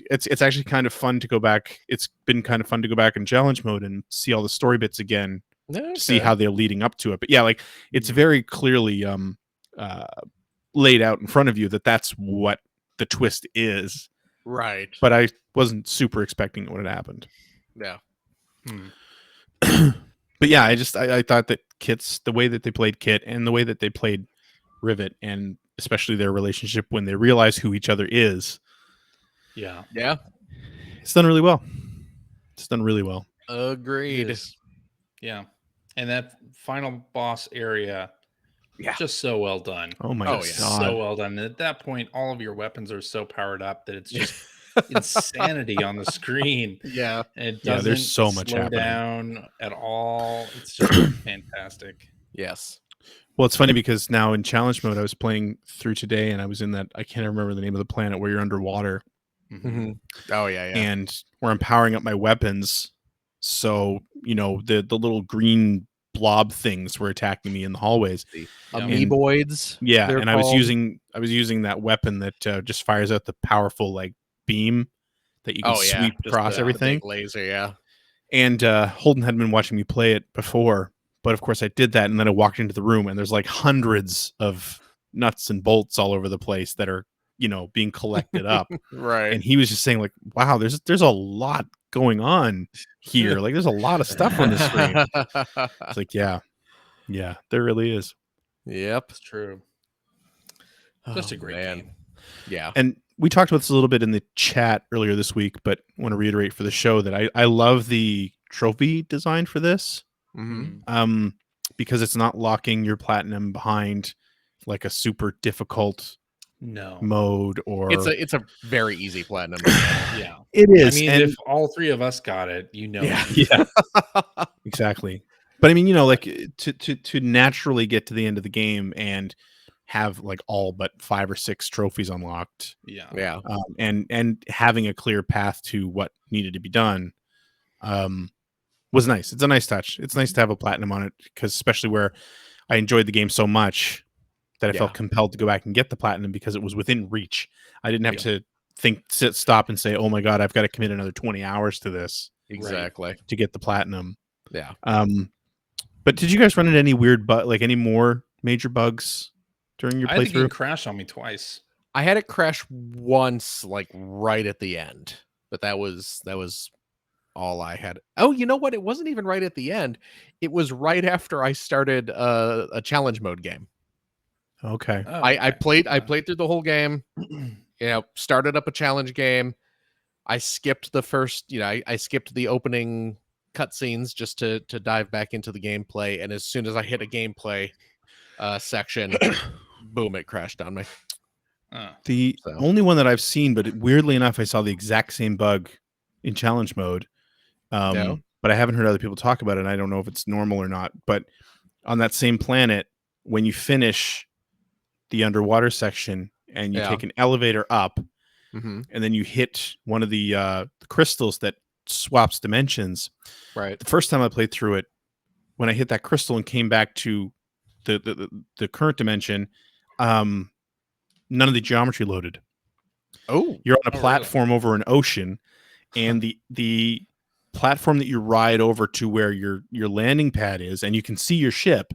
it's actually kind of fun to go back. It's been kind of fun to go back in challenge mode and see all the story bits again, to see how they're leading up to it. But yeah, like it's very clearly laid out in front of you that that's what the twist is. right. But I wasn't super expecting it when it happened. Yeah. But yeah, I thought that the way that they played Kit and the way that they played Rivet, and especially their relationship when they realize who each other is, Yeah. Yeah. it's done really well. It's done really well. It Agreed. is. Yeah. And that final boss area, Yeah. just so well done. Oh my Oh, god. yeah. So well done. And at that point, all of your weapons are so powered up that it's just insanity on the screen. Yeah. And it Yeah, doesn't there's so much slow happening. down at all. It's just fantastic. Yes. Well, it's funny because now in challenge mode, I was playing through today, and I was in that, I can't remember the name of the planet where you're underwater, Mhm. Oh yeah, yeah. and where I'm powering up my weapons. So the little green blob things were attacking me in the hallways. The Yeah. amoeboids. Yeah, they're and I was called. using that weapon that just fires out the powerful like beam that you can Oh yeah, sweep just across the everything. big laser. Yeah. And Holden had been watching me play it before, but of course I did that, and then I walked into the room, and there's like hundreds of nuts and bolts all over the place that are being collected up. Right. And he was just saying like, "Wow, there's a lot going on here. Like, there's a lot of stuff on the screen." It's like, yeah, there really is. Yep. It's true. Just a great game. Yeah. And we talked about this a little bit in the chat earlier this week, but I want to reiterate for the show that I love the trophy design for this. Mm-hmm. Because it's not locking your platinum behind like a super difficult No. mode, or It's a very easy platinum. Yeah. it is. I mean, and if all three of us got it, Yeah. yeah, exactly. But I mean, like to naturally get to the end of the game and have like all but 5 or 6 trophies unlocked, Yeah. Yeah. and having a clear path to what needed to be done, was nice. It's a nice touch. It's nice to have a platinum on it, because especially where I enjoyed the game so much that I felt Yeah. compelled to go back and get the platinum because it was within reach. I didn't have Yeah. to stop and say, "Oh my god, I've got to commit another 20 hours to this Exactly. to get the platinum." Yeah. But did you guys run into any weird like any more major bugs during your I had the game playthrough? crash on me twice. I had it crash once, like right at the end, but that was all I had. Oh, you know what? It wasn't even right at the end. It was right after I started a challenge mode game. Okay. Oh, I okay. played through the whole game. Started up a challenge game. I skipped the first, I skipped the opening cutscenes just to dive back into the gameplay. And as soon as I hit a gameplay section, boom, it crashed on me. The So. only one that I've seen, but weirdly enough, I saw the exact same bug in challenge mode. Yeah. But I haven't heard other people talk about it, and I don't know if it's normal or not. But on that same planet, when you finish the underwater section and you Yeah. take an elevator up, Mm-hmm. and then you hit one of the crystals that swaps dimensions. Right. The first time I played through it, when I hit that crystal and came back to the current dimension, none of the geometry loaded. Oh, You're on a really? platform over an ocean, and the platform that you ride over to where your landing pad is, and you can see your ship,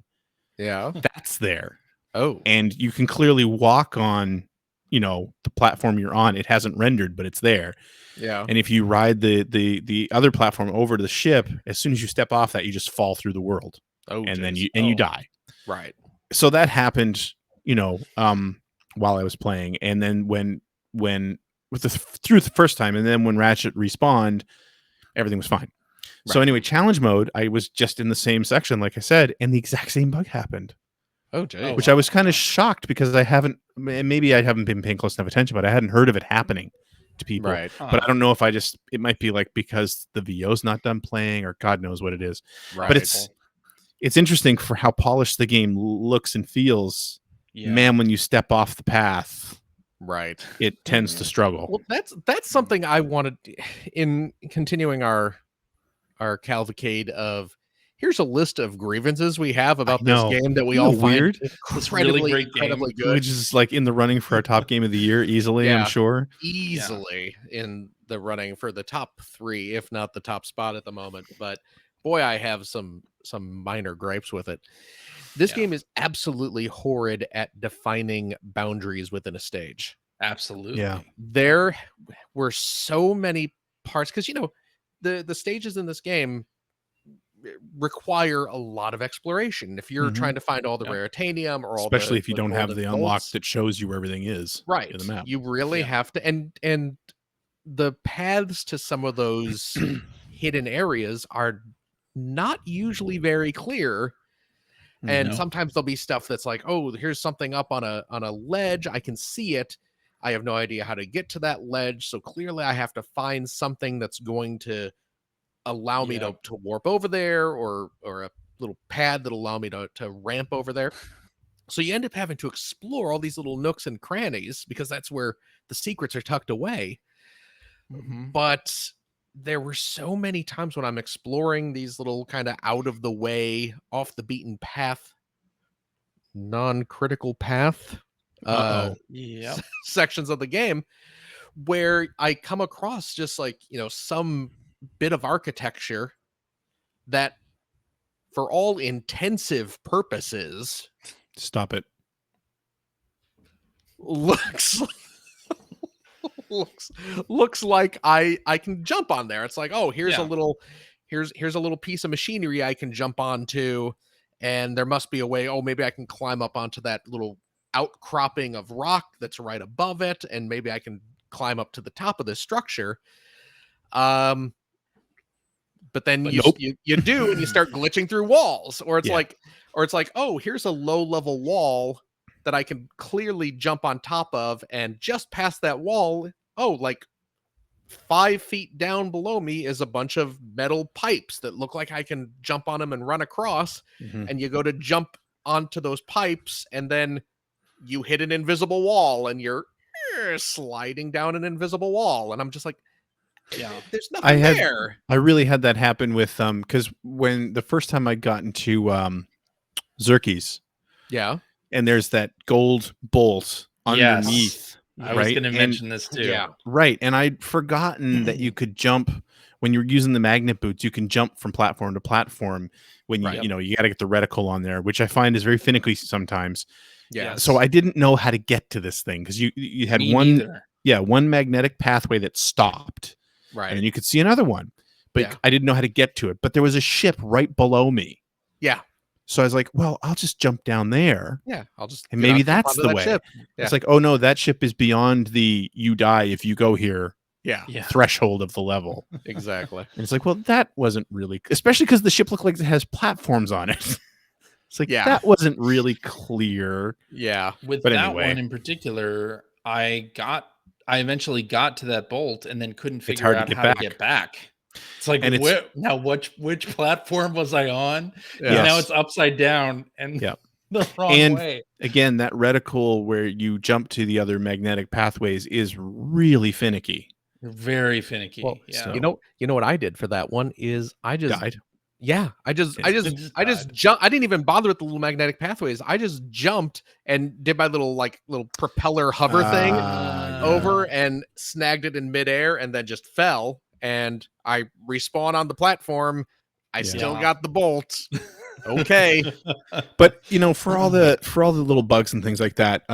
yeah. that's there. Oh, And you can clearly walk on, the platform you're on. It hasn't rendered, but it's there. yeah. And if you ride the other platform over to the ship, as soon as you step off that, you just fall through the world, Oh, and then geez. you die. Right. So that happened, while I was playing, and then when through the first time, and then when Ratchet respawned, everything was fine. So Right. anyway, challenge mode, I was just in the same section, like I said, and the exact same bug happened, Oh, geez. which I was kind of shocked because maybe I haven't been paying close enough attention, but I hadn't heard of it happening to people. Right. But I don't know if it might be like because the VO's not done playing, or God knows what it is. Right. But it's interesting for how polished the game looks and feels. Yeah. Man, when you step off the path, right. it tends to struggle. Well, that's something I wanted in continuing our cavalcade of. Here's a list of grievances we have about this know. game that we Isn't all that find weird? This really incredibly, great game. incredibly good. Which is like in the running for our top game of the year easily, Yeah. I'm sure. Easily in the running for the top 3, if not the top spot at the moment. But boy, I have some minor gripes with it. This Yeah. game is absolutely horrid at defining boundaries within a stage. Absolutely. Yeah. There were so many parts because the stages in this game require a lot of exploration. If you're Mhm. trying to find all the Yep. raritanium or all Especially if you the don't have golden the unlock bolts, that shows you where everything is right, in the map. you really Yeah. have to, and the paths to some of those hidden areas are not usually very clear. And No. sometimes there'll be stuff that's like, oh, here's something up on a ledge. I can see it. I have no idea how to get to that ledge. So clearly I have to find something that's going to allow me Yep. to warp over there, or a little pad that'll allow me to ramp over there. So you end up having to explore all these little nooks and crannies because that's where the secrets are tucked away. Mhm. But there were so many times when I'm exploring these little kind of out of the way, off the beaten path, non-critical path Yep. sections of the game, where I come across just like, some bit of architecture that for all intensive purposes Stop it. looks looks like I can jump on there. It's like, oh, here's Yeah. here's a little piece of machinery I can jump onto, and there must be a way. Oh, maybe I can climb up onto that little outcropping of rock that's right above it, and maybe I can climb up to the top of this structure. But then Nope. you do, and you start glitching through walls, or it's Yeah. like, oh, here's a low level wall that I can clearly jump on top of, and just past that wall, oh, like 5 feet down below me is a bunch of metal pipes that look like I can jump on them and run across. Mhm. And you go to jump onto those pipes, and then you hit an invisible wall, and you're sliding down an invisible wall, and I'm just like, Yeah. there's nothing there. I really had that happen with because when the first time I got into Xerxes, Yeah. and there's that gold bolt Yes. underneath, I was right? going to And- mention this too. Yeah. right? And I'd forgotten that you could jump when you're using the magnet boots. You can jump from platform to platform when you Right. you got to get the reticle on there, which I find is very finicky sometimes. Yeah. Yes. So I didn't know how to get to this thing because you had Me one neither. one magnetic pathway that stopped. Right. And then you could see another one, but Yeah. I didn't know how to get to it. But there was a ship right below me. Yeah. So I was like, well, I'll just jump down there. Yeah. I'll just And get maybe jump that's onto the that way. ship. Yeah. It's like, oh no, that ship is beyond the you die if you go here Yeah. Yeah. threshold of the level. Exactly. And it's like, well, that wasn't really, especially because the ship looked like it has platforms on it. It's like, Yeah. that wasn't really clear. Yeah. With But that anyway. one in particular, I eventually got to that bolt and then couldn't figure hard to out get how back. to get back. It's like, And it's- which platform was I on? Yeah. And now Yes. it's upside down and Yep. the wrong And- way. Again, that reticle where you jump to the other magnetic pathways is really finicky. Very finicky. Well, yeah. so- you know what I did for that one is I just Died. yeah, I just Just died. jumped. I didn't even bother with the little magnetic pathways. I just jumped and did my little propeller hover thing Ah, over and snagged it in midair, and then just fell. And I respawn on the platform. I still Yeah. got the bolt. Okay. But for all the little bugs and things like that,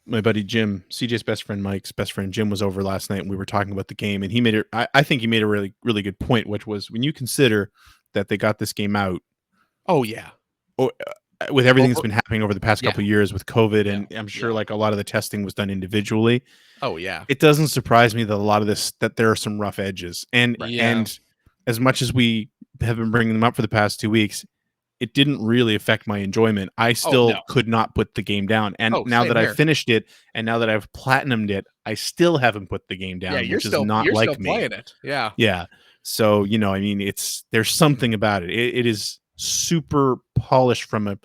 my buddy Jim, CJ's best friend Mike's best friend Jim, was over last night and we were talking about the game, and he made it. I think he made a really, really good point, which was when you consider that they got this game out Oh yeah. with everything that's Over- been happening over the past Yeah. couple of years with COVID, and I'm sure Yeah. like a lot of the testing was done individually. Oh yeah. It doesn't surprise me that a lot of this, that there are some rough edges, and Yeah. and as much as we have been bringing them up for the past 2 weeks, it didn't really affect my enjoyment. I still no. could not put the game down. And Oh, now same that here. I've finished it and now that I've platinumed it, I still haven't put the game down, Yeah, you're which still is not you're like still me. playing it. Yeah. Yeah. So, I mean, there's something about it. It is super polished from a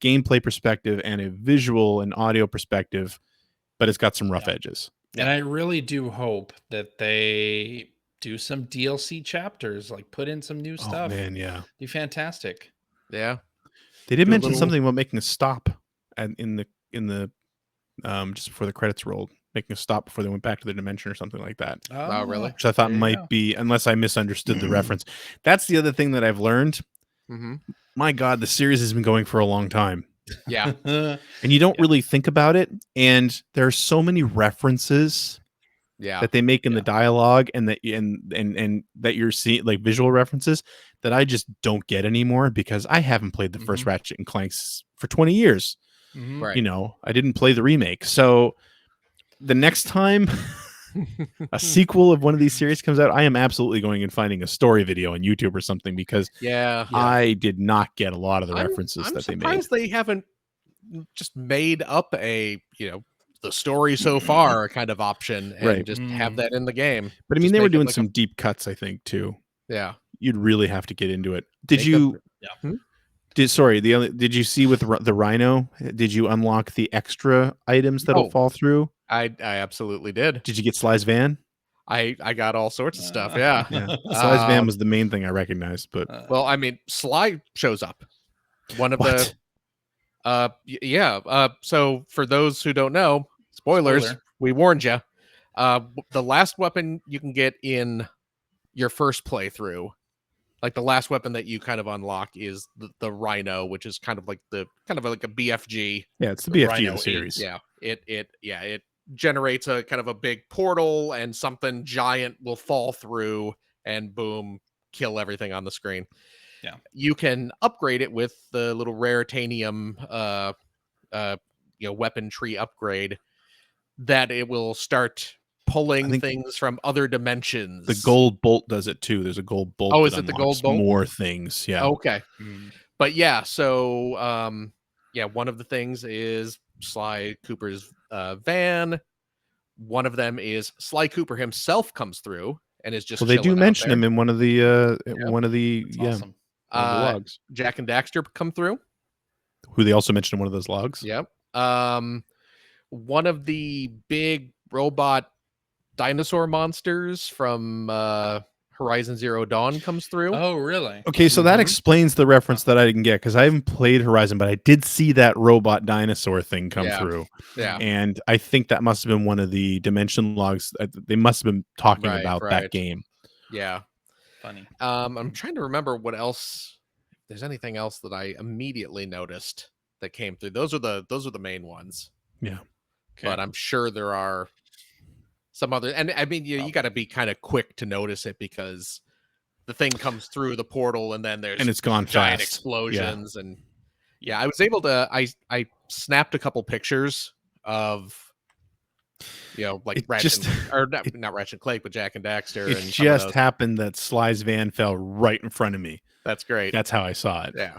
gameplay perspective and a visual and audio perspective, but it's got some rough Yeah. edges. And I really do hope that they do some DLC chapters, like put in some new Oh stuff. man, yeah. Be fantastic. Yeah. They did Do a mention little- something about making a stop in the just before the credits rolled, making a stop before they went back to the dimension or something like that. Oh, really? Which I thought There you might go. be, unless I misunderstood the reference. That's the other thing that I've learned. Mm-hmm. My God, the series has been going for a long time, Yeah. and you don't really think about it. And there are so many references Yeah. that they make in the Yeah. dialogue, and that that you're seeing, like visual references, that I just don't get anymore because I haven't played the first Mhm. Ratchet and Clanks for 20 years. Mhm. Right. I didn't play the remake. So the next time a sequel of one of these series comes out, I am absolutely going and finding a story video on YouTube or something, because Yeah. I did not get a lot of the I'm references that they made. surprised they haven't just made up a, the story so far kind of option and Right. just have that in the game. But I mean, Just they were make it doing like some deep cuts, I think, too. yeah. You'd really have to get into it. Did Make you? Hmm? Did you see with the Rhino? Did you unlock the extra items that'll Oh. fall through? I absolutely did. Did you get Sly's van? I got all sorts of stuff. Yeah. Yeah, Sly's van was the main thing I recognized. But Well, I mean, Sly shows up. One of what? so for those who don't know, spoilers, Spoiler. we warned you. The last weapon you can get in your first playthrough, like the last weapon that you kind of unlock, is the Rhino, which is kind of like a BFG. Yeah, it's the The BFG Rhino of the series. Yeah, it generates a kind of a big portal, and something giant will fall through, and boom, kill everything on the screen. Yeah. You can upgrade it with the little raritanium weapon tree upgrade, that it will start pulling think things from other dimensions. The gold bolt does it too. There's a gold bolt. Oh, that is it the gold unlocks bolt? more things? Yeah. Okay. Mm. But yeah, so one of the things is Sly Cooper's van. One of them is Sly Cooper himself comes through and is just Well, they do chilling out mention there. him in one of the That's one of the awesome. logs. Jack and Daxter come through. Who they also mentioned in one of those logs. Yep. One of the big robot dinosaur monsters from Horizon Zero Dawn comes through. Oh, really? Okay, so that Mhm. explains the reference that I didn't get, because I haven't played Horizon, but I did see that robot dinosaur thing come Yeah. through. Yeah. And I think that must have been one of the dimension logs. They must have been talking Right, about right. that game. Yeah. Funny. I'm trying to remember what else. If there's anything else that I immediately noticed that came through. Those are the main ones. Yeah. Okay. But I'm sure there are some other. And I mean, you got to be kind of quick to notice it, because the thing comes through the portal and then there's And it's gone giant fast. explosions. And I was able to. I snapped a couple pictures of. Like It Ratchet, just- or not Ratchet and Clank, but Jack and Daxter. It and some of just those. happened that Sly's van fell right in front of me. That's great. That's how I saw it. Yeah.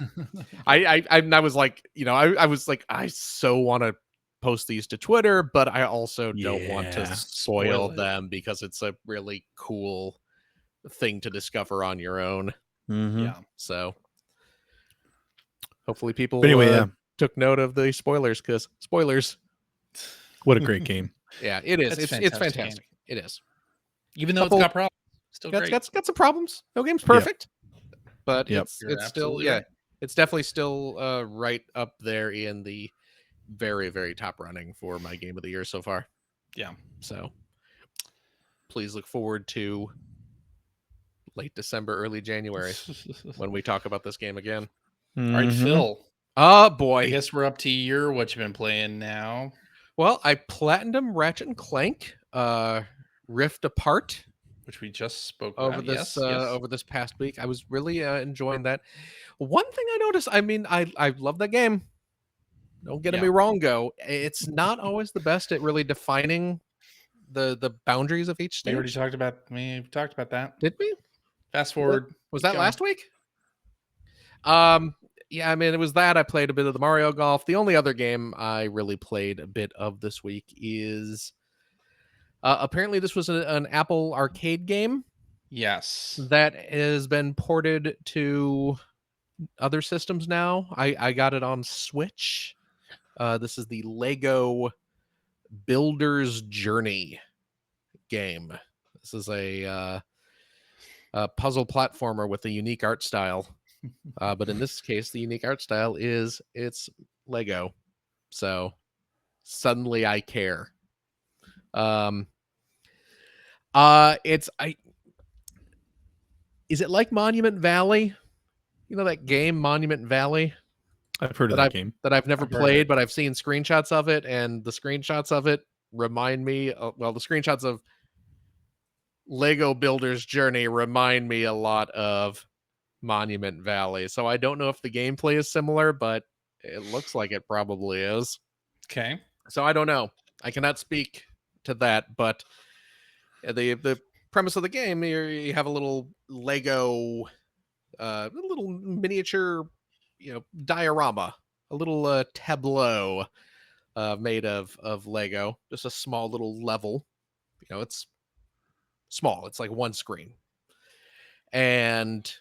I was like, I was like, I so want to post these to Twitter, but I also don't want to Yeah. spoil Spoil it. them, because it's a really cool thing to discover on your own. Mhm. Yeah. So hopefully people But anyway, took note of the spoilers, because spoilers. what a great game. Yeah, it is. It's It's fantastic fantastic. It is. Even though Couple- it's got problems, still great. Got some problems. No game's perfect, but Yep. it's You're still absolutely right. it's definitely still right up there in the very, very top running for my game of the year so far. Yeah. So please look forward to late December, early January when we talk about this game again. All right, Mhm. Phil. Oh I boy. guess we're up to your what you've been playing now. Well, I platinum Ratchet and Clank Rift Apart Which we just spoke over about. this Yes, yes. over this past week. I was really enjoying that. One thing I noticed, I mean, I love that game. Don't get Yeah. me wrong, go. It's not always the best at really defining the boundaries of each We already stage. talked about that. Did we? Fast forward. Was that Go. last week? Yeah, I mean, it was that. I played a bit of the Mario Golf. The only other game I really played a bit of this week is apparently this was an Apple arcade game Yes. that has been ported to other systems now. I got it on Switch. This is the Lego Builder's Journey game. This is a puzzle platformer with a unique art style. But in this case, the unique art style is it's Lego. So suddenly I care. Is it like Monument Valley? You know that game Monument Valley I've heard of that that game. I've never I've heard of played, it. but I've seen screenshots of it, and the screenshots of it remind me the screenshots of Lego Builder's Journey remind me a lot of Monument Valley. So I don't know if the gameplay is similar, but it looks like it probably is. Okay. So I don't know. I cannot speak to that, but The premise of the game, you have a little Lego, a little miniature, diorama, a little tableau made of Lego, just a small little level. It's small. It's like one screen, and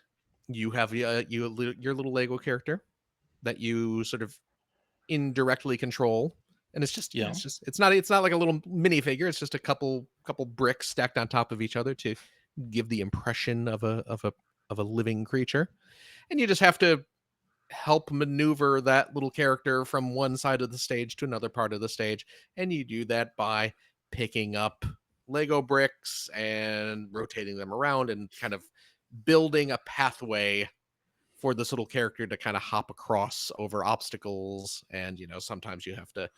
you have your little Lego character that you sort of indirectly control, and Yeah. it's not like a little minifigure. It's just a couple bricks stacked on top of each other to give the impression of a living creature, and you just have to help maneuver that little character from one side of the stage to another part of the stage, and you do that by picking up Lego bricks and rotating them around and kind of building a pathway for this little character to kind of hop across over obstacles. And sometimes you have to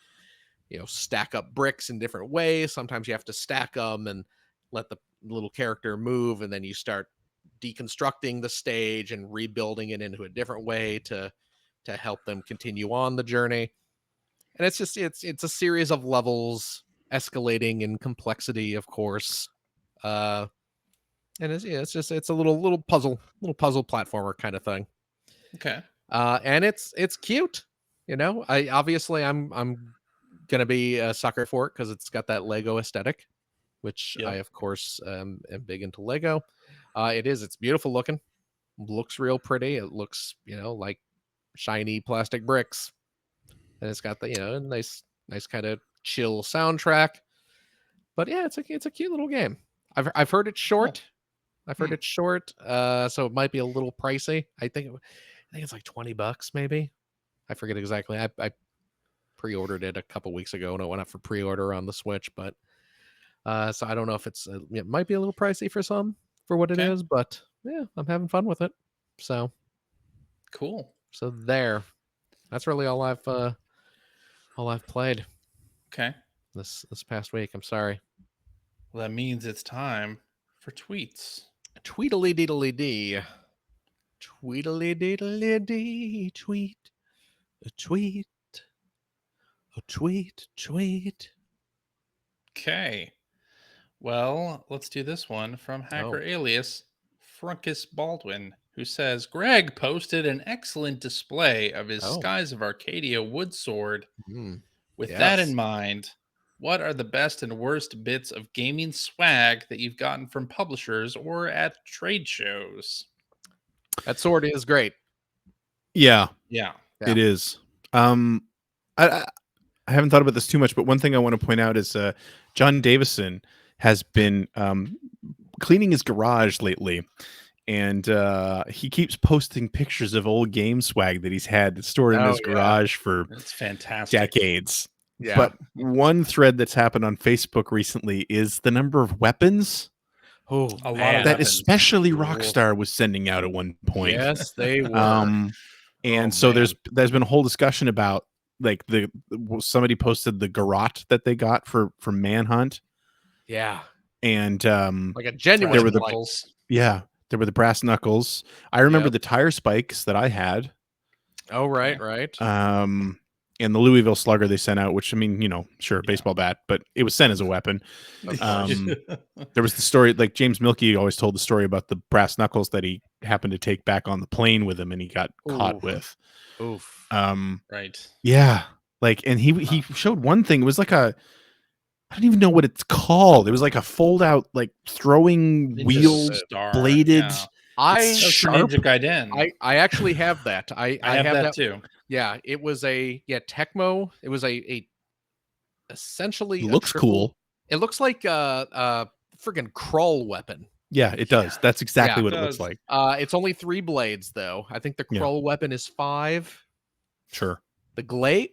stack up bricks in different ways. Sometimes you have to stack them and let the little character move, and then you start deconstructing the stage and rebuilding it into a different way to help them continue on the journey. And it's a series of levels escalating in complexity, of course. And it's a little puzzle platformer kind of thing. Okay. And it's cute. I'm gonna be a sucker for it because it's got that Lego aesthetic, which I Yep. of course am big into Lego. It's beautiful looking, looks real pretty. It looks like shiny plastic bricks, and it's got the nice kind of chill soundtrack. But yeah, it's a cute little game. I've heard it's short. I've heard it's short, so it might be a little pricey. I think it's like $20 maybe. I forget exactly. I pre-ordered it a couple weeks ago and it went up for pre-order on the Switch, but so I don't know if it might be a little pricey for some for what it Okay. is, but yeah, I'm having fun with it. So Cool. there. That's really all I've played Okay. this past week. I'm sorry. Well, that means it's time for tweets. Tweedly deedly dee. Tweedly deedly dee. Tweet. A tweet. A tweet. Okay. Well, let's do this one from hacker alias Frunkus Baldwin, who says Greg posted an excellent display of his Oh. Skies of Arcadia wood sword. With Yes. that in mind, what are the best and worst bits of gaming swag that you've gotten from publishers or at trade shows? That sword is great. Yeah, Yeah. it is. I haven't thought about this too much, but one thing I want to point out is John Davison has been cleaning his garage lately, and he keeps posting pictures of old game swag that he's had stored in his garage for It's fantastic. decades. Yeah. But one thread that's happened on Facebook recently is the number of weapons Oh, A lot of that weapons. especially Cool. Rockstar was sending out at one point. Yes, they were. And so there's been a whole discussion about like somebody posted the garrote that they got for Manhunt. Yeah. And Like a genuine there were the knuckles. there were the brass knuckles. I remember Yep. the tire spikes that I had. Oh, right, Okay. right. And the Louisville Slugger they sent out, which I mean, sure, baseball bat, but it was sent as a weapon. There was the story, like James Milkey always told the story about the brass knuckles that he happened to take back on the plane with him and he got caught with. Oof. Right. Yeah. Like, and he showed one thing. It was like I don't even know what it's called. It was like a fold out, like throwing Ninja wheel Star, bladed. yeah. I That's from sharp. Ninja Gaiden. I actually have that. I have that too. Yeah, it was Tecmo. It was a essentially It a looks triple- cool. It looks like a friggin' crawl weapon. Yeah, it does. That's exactly Yeah, what it it looks does. like. It's only 3 blades though. I think the Yeah. crawl weapon is 5. Sure. The glaive?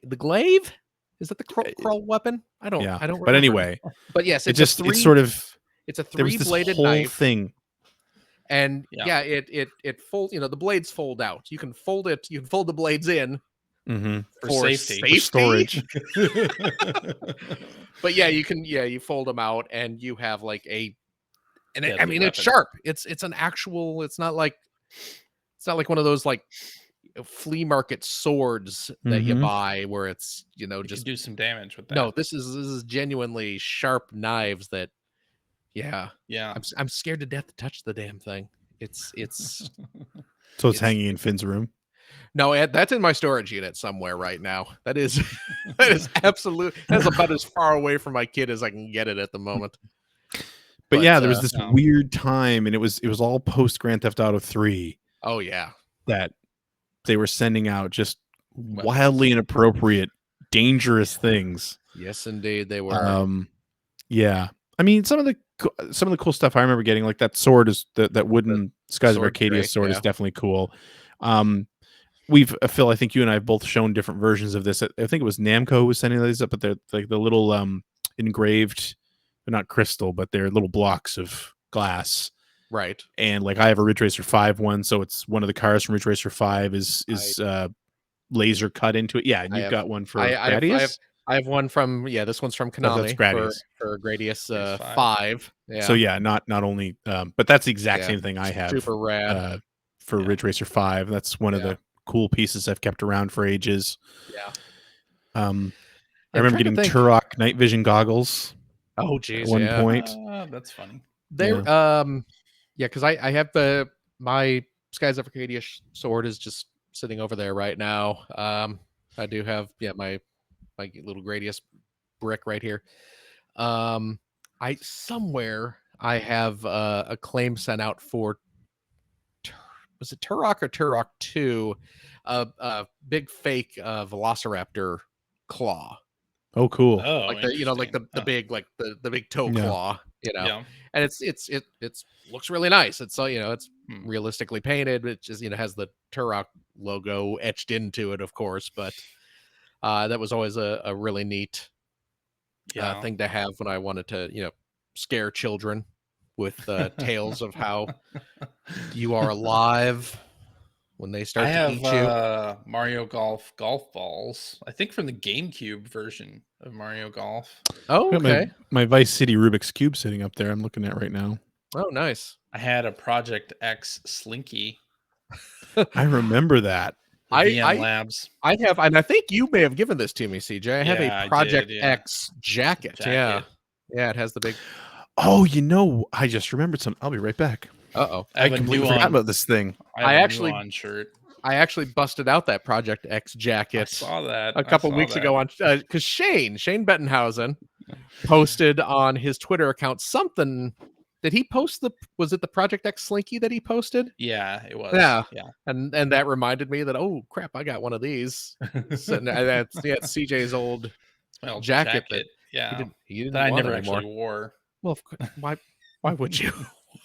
Is that the crawl weapon? I don't remember. But anyway, But yes, it it's just a 3, it's sort of it's a there was this 3-bladed whole knife. thing. And Yeah. it folds, the blades fold out. You can fold the blades in For safety. For storage. But yeah, you fold them out and you have like I Deadly mean, it's weapon. sharp. It's an actual, it's not like one of those like flea market swords that you buy where it's, You just can do some damage with that. no, this is genuinely sharp knives that Yeah. Yeah. I'm scared to death to touch the damn thing. It's So it's It's- hanging in Finn's room. no, that's in my storage unit somewhere right now. That is that is absolute. That's about as far away from my kid as I can get it at the moment. But yeah, there was this no. weird time, and it was all post Grand Theft Auto 3 Oh yeah, that they were sending out just wildly inappropriate, dangerous things. yes, indeed they were. Yeah. I mean, some of the cool stuff I remember getting, like that sword is that wooden Skies of sword Arcadia tray, sword is yeah. definitely cool. Phil, I think you and I have both shown different versions of this. I think it was Namco who was sending these up, but they're like the little engraved, they're not crystal, but they're little blocks of glass. Right. And like I have a Ridge Racer 5 one, so it's one of the cars from Ridge Racer 5 is laser cut into it. Yeah, and you've got one for Gradius. I have one from this one's from Konami Gradius. for Gradius 5. 5. Yeah. So yeah, not only but that's the exact same thing I have. Super rad. For Ridge Racer 5. That's one of the cool pieces I've kept around for ages. Yeah. I remember getting Turok night vision goggles. Oh geez, at one point. That's funny. There because I have my Skies of Arcadia sword is just sitting over there right now. I do have my little Gradius brick right here. I have a claim sent out for was it Turok or Turok 2, a big fake Velociraptor claw. Oh, cool! Oh, Like the big the big toe claw, and it's looks really nice. It's it's realistically painted. It just has the Turok logo etched into it, of course. But that was always a really neat thing to have when I wanted to scare children with tales of how you are alive when they start to eat you. Mario Golf balls. I think from the GameCube version of Mario Golf. Oh, okay. My Vice City Rubik's Cube sitting up there. I'm looking at right now. Oh, nice. I had a Project X Slinky. I remember that. VM Labs. I have, and I think you may have given this to me, CJ. I have a Project X jacket. Yeah, it has the big. Oh, I just remembered something. I'll be right back. Uh-oh. I completely forgot about this thing. I actually busted out that Project X jacket. I saw that a couple weeks ago on because Shane Bettenhausen posted on his Twitter account something. Did he post was it the Project X Slinky that he posted? Yeah, it was. Yeah. Yeah. And that reminded me that, oh crap, I got one of these. So, that's CJ's old jacket. That he didn't that I never anymore. actually wore. Well, why would you?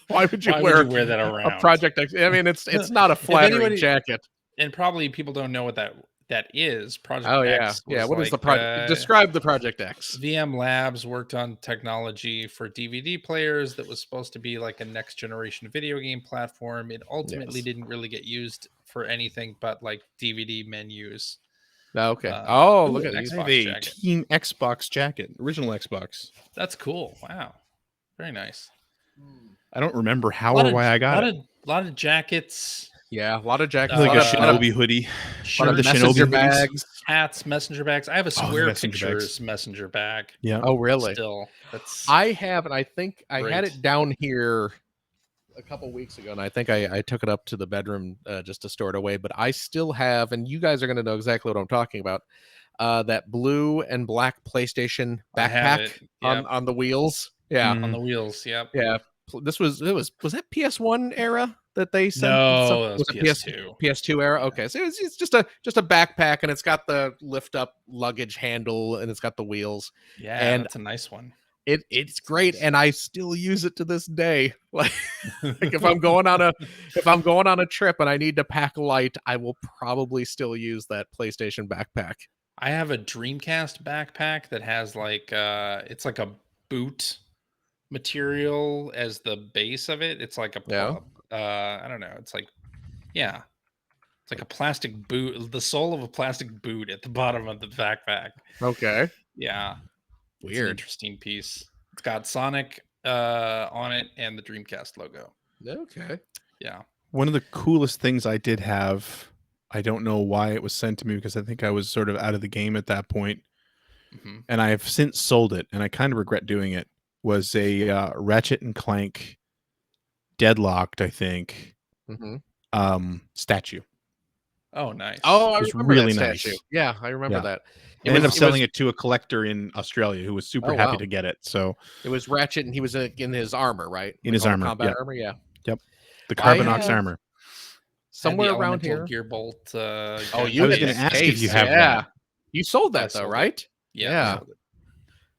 Why would you wear that around? A Project X? I mean, it's not a flattering jacket. And probably people don't know what that is. Project X. What is the project? Describe the Project X. VM Labs worked on technology for DVD players that was supposed to be like a next generation video game platform. It ultimately didn't really get used for anything but like DVD menus. Okay. Look at Xbox Team Xbox jacket, original Xbox. That's cool. Wow, very nice. I don't remember how or why I got it. A lot of jackets. Yeah, a lot of jackets. Like a Shinobi hoodie. One of the Shinobi bags. Hats, messenger bags. I have a Square Pictures messenger bag. Yeah. Oh, really? Still, I have, and I think I great. had it down here a couple weeks ago, and I think I took it up to the bedroom just to store it away. But I still have, and you guys are going to know exactly what I'm talking about. That blue and black PlayStation backpack on the wheels. Yeah, on the wheels. Yep. Yeah. Was that PS1 era that they sent? No, it was PS2. PS2 era. Okay, so it's just a backpack, and it's got the lift up luggage handle, and it's got the wheels. Yeah, and that's a nice one. It's great, and I still use it to this day. Like if I'm going on a trip and I need to pack light, I will probably still use that PlayStation backpack. I have a Dreamcast backpack that has like it's like a boot material as the base of it. It's like I don't know. It's like it's like a plastic boot, the sole of a plastic boot at the bottom of the backpack. Okay. Yeah. Weird. It's an interesting piece. It's got Sonic on it and the Dreamcast logo. Okay. Yeah. One of the coolest things I did have, I don't know why it was sent to me because I think I was sort of out of the game at that point. And I have since sold it, and I kind of regret doing it, was a Ratchet and Clank Deadlocked, I think, statue. Oh, nice. Oh, I It was remember really that statue. nice. Yeah, I remember Yeah. that. I ended up selling it to a collector in Australia who was super Oh, happy wow. to get it. So It was Ratchet, and he was in his armor, right? in Like his all the armor, combat armor. Yeah. Yep. The I Carbonox have armor. Had somewhere the around Elemental here. Gearbolt. Oh, gun you I was had gonna the ask if you case, have yeah. that. You sold I that though, sold it. right? Yeah. Yeah. I sold it.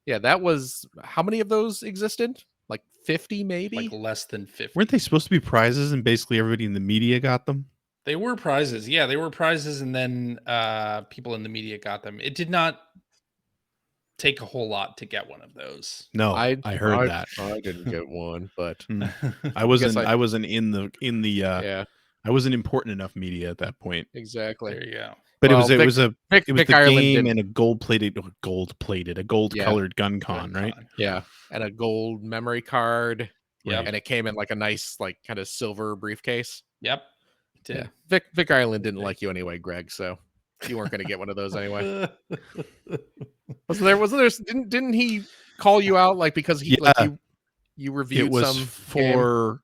Yeah, that was how many of those existed? Like 50, maybe. Like less than 50. Weren't they supposed to be prizes and basically everybody in the media got them? They were prizes. Yeah, they were prizes, and then people in the media got them. It did not take a whole lot to get one of those. No, I heard that. I didn't get one, but I wasn't I- I wasn't in the yeah, I wasn't important enough media at that point. exactly. There you go. But Well, it was Vic the Ireland game didn't. and a gold colored gun con, right? Yeah, and a gold memory card. Yep. And it came in like a nice, like kind of silver briefcase. Yep. It did. Yeah. Vic Ireland didn't like you anyway, Greg. So you weren't going to get one of those anyway. Wasn't there? Didn't he call you out like because he like you reviewed It was some for game?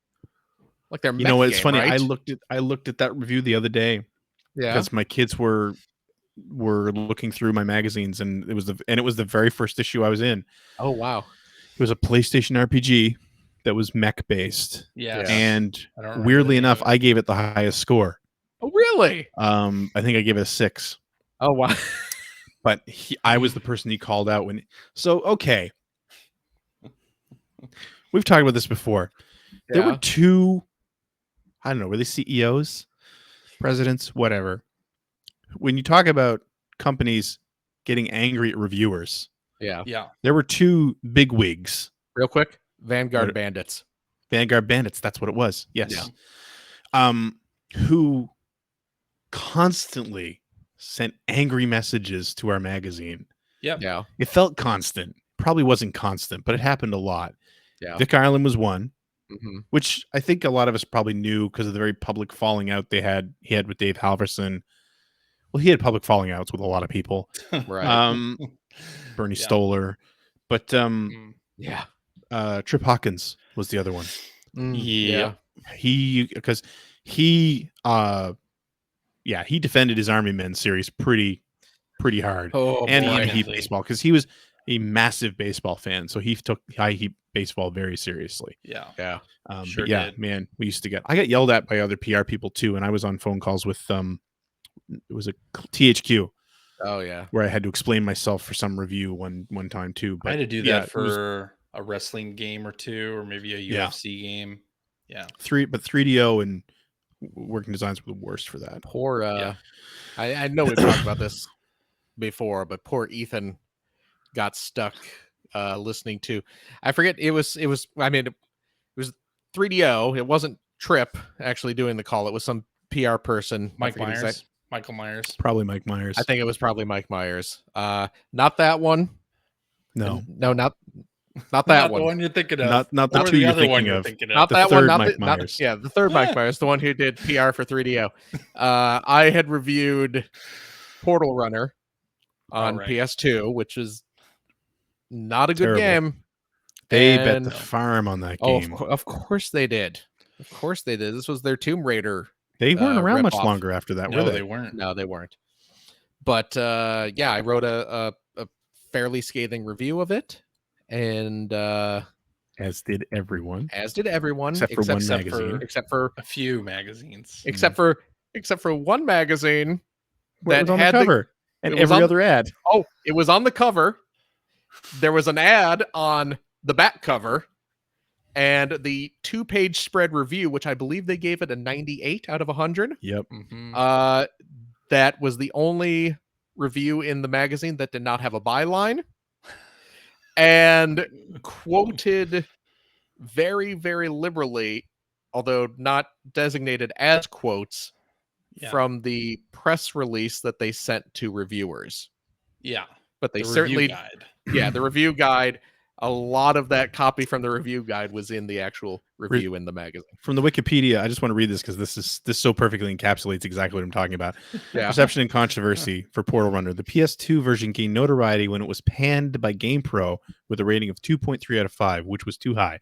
Like their you know mech it's game, funny. right? I looked at that review the other day Yeah. because my kids were looking through my magazines and it was the very first issue I was in. Oh wow. It was a PlayStation RPG that was mech based. Yes. And I don't remember weirdly the name enough, of it. I gave it the highest score. Oh really? I think I gave it a 6. Oh wow. But I was the person he called out when. So okay, we've talked about this before. There were 2. I don't know. Were they CEOs, presidents, whatever? When you talk about companies getting angry at reviewers, Yeah. there were 2 big wigs. Real quick, Vanguard Bandits. Vanguard Bandits. That's what it was. Yes. Yeah. Who constantly sent angry messages to our magazine. Yep. Yeah. It felt constant. Probably wasn't constant, but it happened a lot. Yeah. Vic Ireland was one, Mm-hmm. which I think a lot of us probably knew because of the very public falling out he had with Dave Halverson. Well, he had public falling outs with a lot of people. Right. Bernie Stoller. But Yeah. Trip Hawkins was the other one. Yeah. He defended his Army Men series pretty hard. Oh, and boy. even Heat Baseball because he was a massive baseball fan, so he took high heat baseball very seriously. Yeah. Yeah. Sure but yeah, did. man, I got yelled at by other PR people too, and I was on phone calls with it was a THQ. Oh yeah. Where I had to explain myself for some review one time too. But I had to do yeah, that for a wrestling game or 2, or maybe a UFC game. Yeah. 3DO and working designs were the worst for that. Poor I know we've talked about this before, but poor Ethan got stuck listening to, I forget, it was 3DO. It wasn't Trip actually doing the call. It was some PR person. Michael Myers. Probably Mike Myers. I think it was probably Mike Myers. Not that one. No, not that Not one. the one you're thinking of. Not the Or 2 you're other one thinking of. Not The that third one. Mike Myers. The third Mike Myers, the one who did PR for 3DO. I had reviewed Portal Runner on PS2, which is not a good game. They bet the farm on that game. Oh, of course they did. Of course they did. This was their Tomb Raider. They weren't around much rip-off. longer after that, were No, they? they weren't. No, they weren't. But yeah, I wrote a fairly scathing review of it, and as did everyone. Except for one magazine. Except for a few magazines. Except for one magazine that that was on had the cover and every other ad. Oh, it was on the cover. There was an ad on the back cover, and the 2-page spread review, which I believe they gave it a 98 out of 100. Yep. Mm-hmm. That was the only review in the magazine that did not have a byline, and quoted very, very liberally, although not designated as quotes, from the press release that they sent to reviewers. Yeah. But they The certainly review guide. Yeah, the review guide. a lot of that copy from the review guide was in the actual review in the magazine. From the Wikipedia, I just want to read this because this so perfectly encapsulates exactly what I'm talking about. Yeah. Perception and controversy for Portal Runner. The PS2 version gained notoriety when it was panned by GamePro with a rating of 2.3 out of 5, which was too high.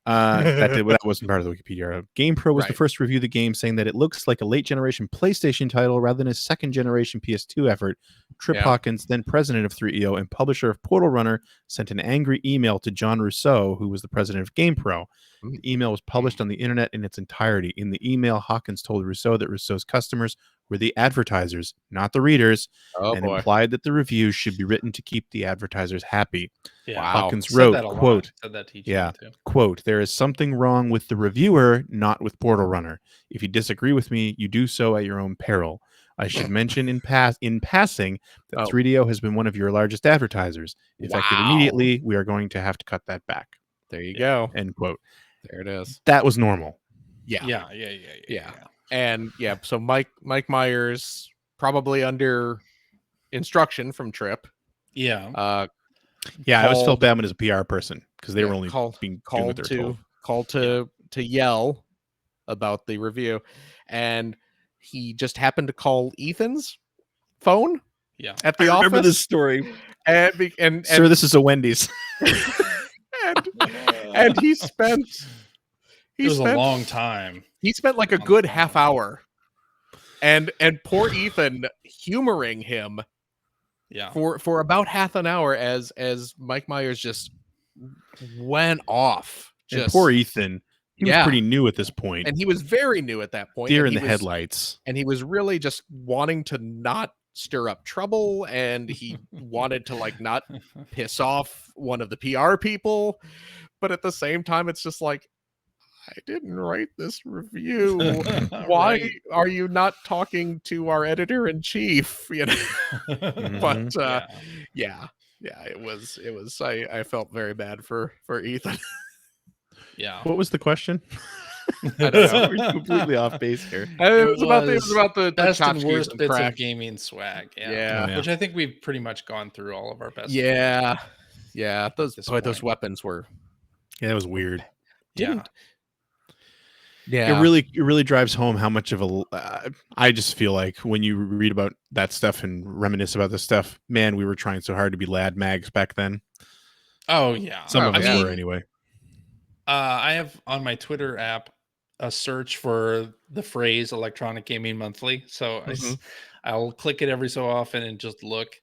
That wasn't part of the Wikipedia. GamePro was the Right. first to review the game, saying that it looks like a late generation PlayStation title rather than a second generation PS2 effort. Trip Yeah. Hawkins, then president of 3EO and publisher of Portal Runner, sent an angry email to John Rousseau, who was the president of GamePro. Mm. The email was published on the internet in its entirety. In the email, Hawkins told Rousseau that Rousseau's customers were the advertisers, not the readers, Oh and boy. implied that the reviews should be written to keep the advertisers happy. Yeah. Wow. Hawkins Said wrote, that a lot. quote, Said that to each yeah. too. quote, there is something wrong with the reviewer, not with Portal Runner. If you disagree with me, you do so at your own peril. I should mention in passing that Oh. 3DO has been one of your largest advertisers. Effective Wow. immediately, we are going to have to cut that back. There you go. End quote. There it is. That was normal. Yeah. Yeah. And yeah, so Mike Myers, probably under instruction from Trip, Yeah. Yeah, I always felt called- bad when as a PR person because they were only being doing what called they're to told. called to yell about the review, and he just happened to call Ethan's phone Yeah. at the office. story. And Sir, this is a Wendy's. and he spent It was a long time. he spent like a on the good phone. half hour and poor Ethan humoring him Yeah. for about half an hour as Mike Myers just went off. And Just poor Ethan. He was Yeah. pretty new at this point. and he was very new at that point. Deer and in he the was- headlights. and he was really just wanting to not stir up trouble, and he wanted to like not piss off one of the PR people, but at the same time it's just like, I didn't write this review. Why Right. are you not talking to our editor in chief? You know, but Yeah. yeah, it was I felt very bad for Ethan. Yeah. What was the question? I don't know. We're completely off base here. It was about the best and tchotchkes worst and bits crack. of gaming swag. Yeah. Yeah. Oh, yeah. Which I think we've pretty much gone through all of our best. Yeah. Those This those point. weapons were Yeah, that was weird. Yeah. Yeah. It really drives home how much of a. I just feel like when you read about that stuff and reminisce about this stuff, man, we were trying so hard to be lad mags back then. Oh yeah. Some of Oh, us yeah. were anyway. I have on my Twitter app a search for the phrase Electronic Gaming Monthly. So Mhm. I'll click it every so often and just look.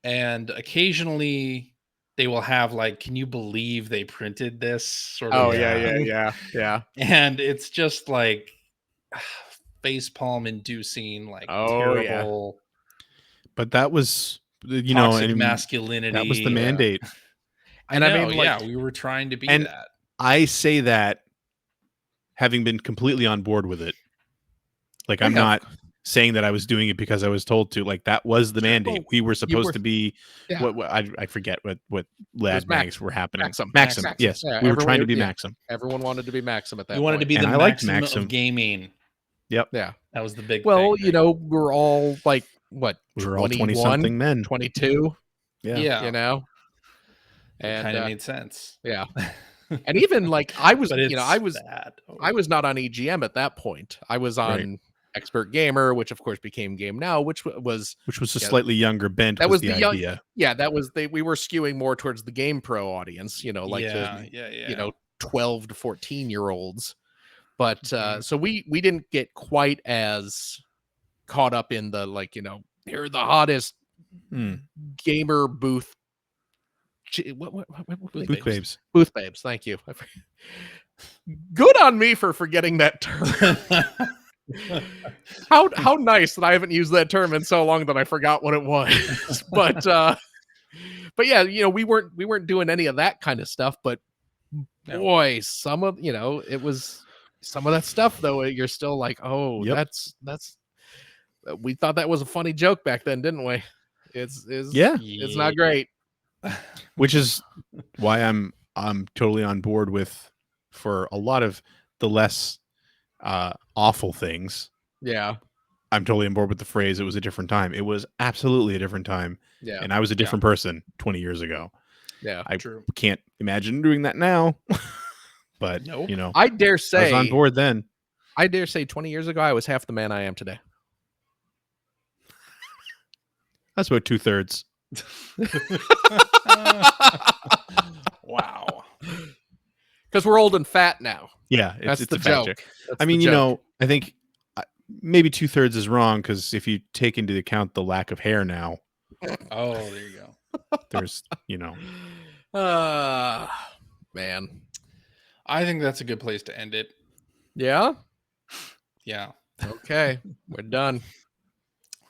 And occasionally they will have like, can you believe they printed this sort of? Oh yeah. And it's just like facepalm inducing, like Oh, yeah. terrible But that was, you toxic know, and masculinity. that was the mandate. And I mean, mean, like- yeah, we were trying to be And- that. I say that having been completely on board with it. Like, I'm Yeah. not saying that I was doing it because I was told to. Like, that was the mandate. Well, We were supposed were- to be Yeah. what I forget what lad Max- mags were happening. Maxim. Maxim. Maxim. Yes, Yeah, we were everyone- trying to be yeah. Maxim. Everyone wanted to be Maxim at that We wanted to point. be And the I liked maximum Maxim. of gaming. Yep. Yeah. That was the big Well, thing. you know, we're all like what, We were all 21, 20-something men. 22, Yeah. Yeah. you know. It And kind of made sense. yeah. And even like I was, But you know, I was bad. I was not on EGM at that point. I was on Right. Expert Gamer, which of course became Game Now, which was Which was a Yeah. slightly younger bent. That was was the the young- idea. we were skewing more towards the Game Pro audience, you know, like yeah, the yeah. you know 12 to 14-year-olds. But Mhm. so we didn't get quite as caught up in the like, you know, you're the hottest Hmm. gamer booth what Booth Booth babes. booth babes. Thank you. Good on me for forgetting that term. How nice that I haven't used that term in so long that I forgot what it was. But yeah, you know, we weren't doing any of that kind of stuff, but No. boy, some of, you know, it was some of that stuff though, you're still like, oh, Yep. that's we thought that was a funny joke back then, didn't we? It's Yeah. it's not great. Which is why I'm totally on board with, for a lot of the less awful things, Yeah. I'm totally on board with the phrase, it was a different time. It was absolutely a different time. Yeah. And I was a different person 20 years ago. Yeah. I True. can't imagine doing that now. But Nope. you know, I dare I was say on board then. 20 years ago I was half the man I am today. That's about 2/3. Wow. Because we're old and fat now. Yeah, That's it's the a fat joke. joke. That's I the mean, you joke. know, I think maybe 2/3 is wrong because if you take into account the lack of hair now, Oh, there you go. there's, you know, Man. I think that's a good place to end it. Yeah? Yeah. Okay. We're done.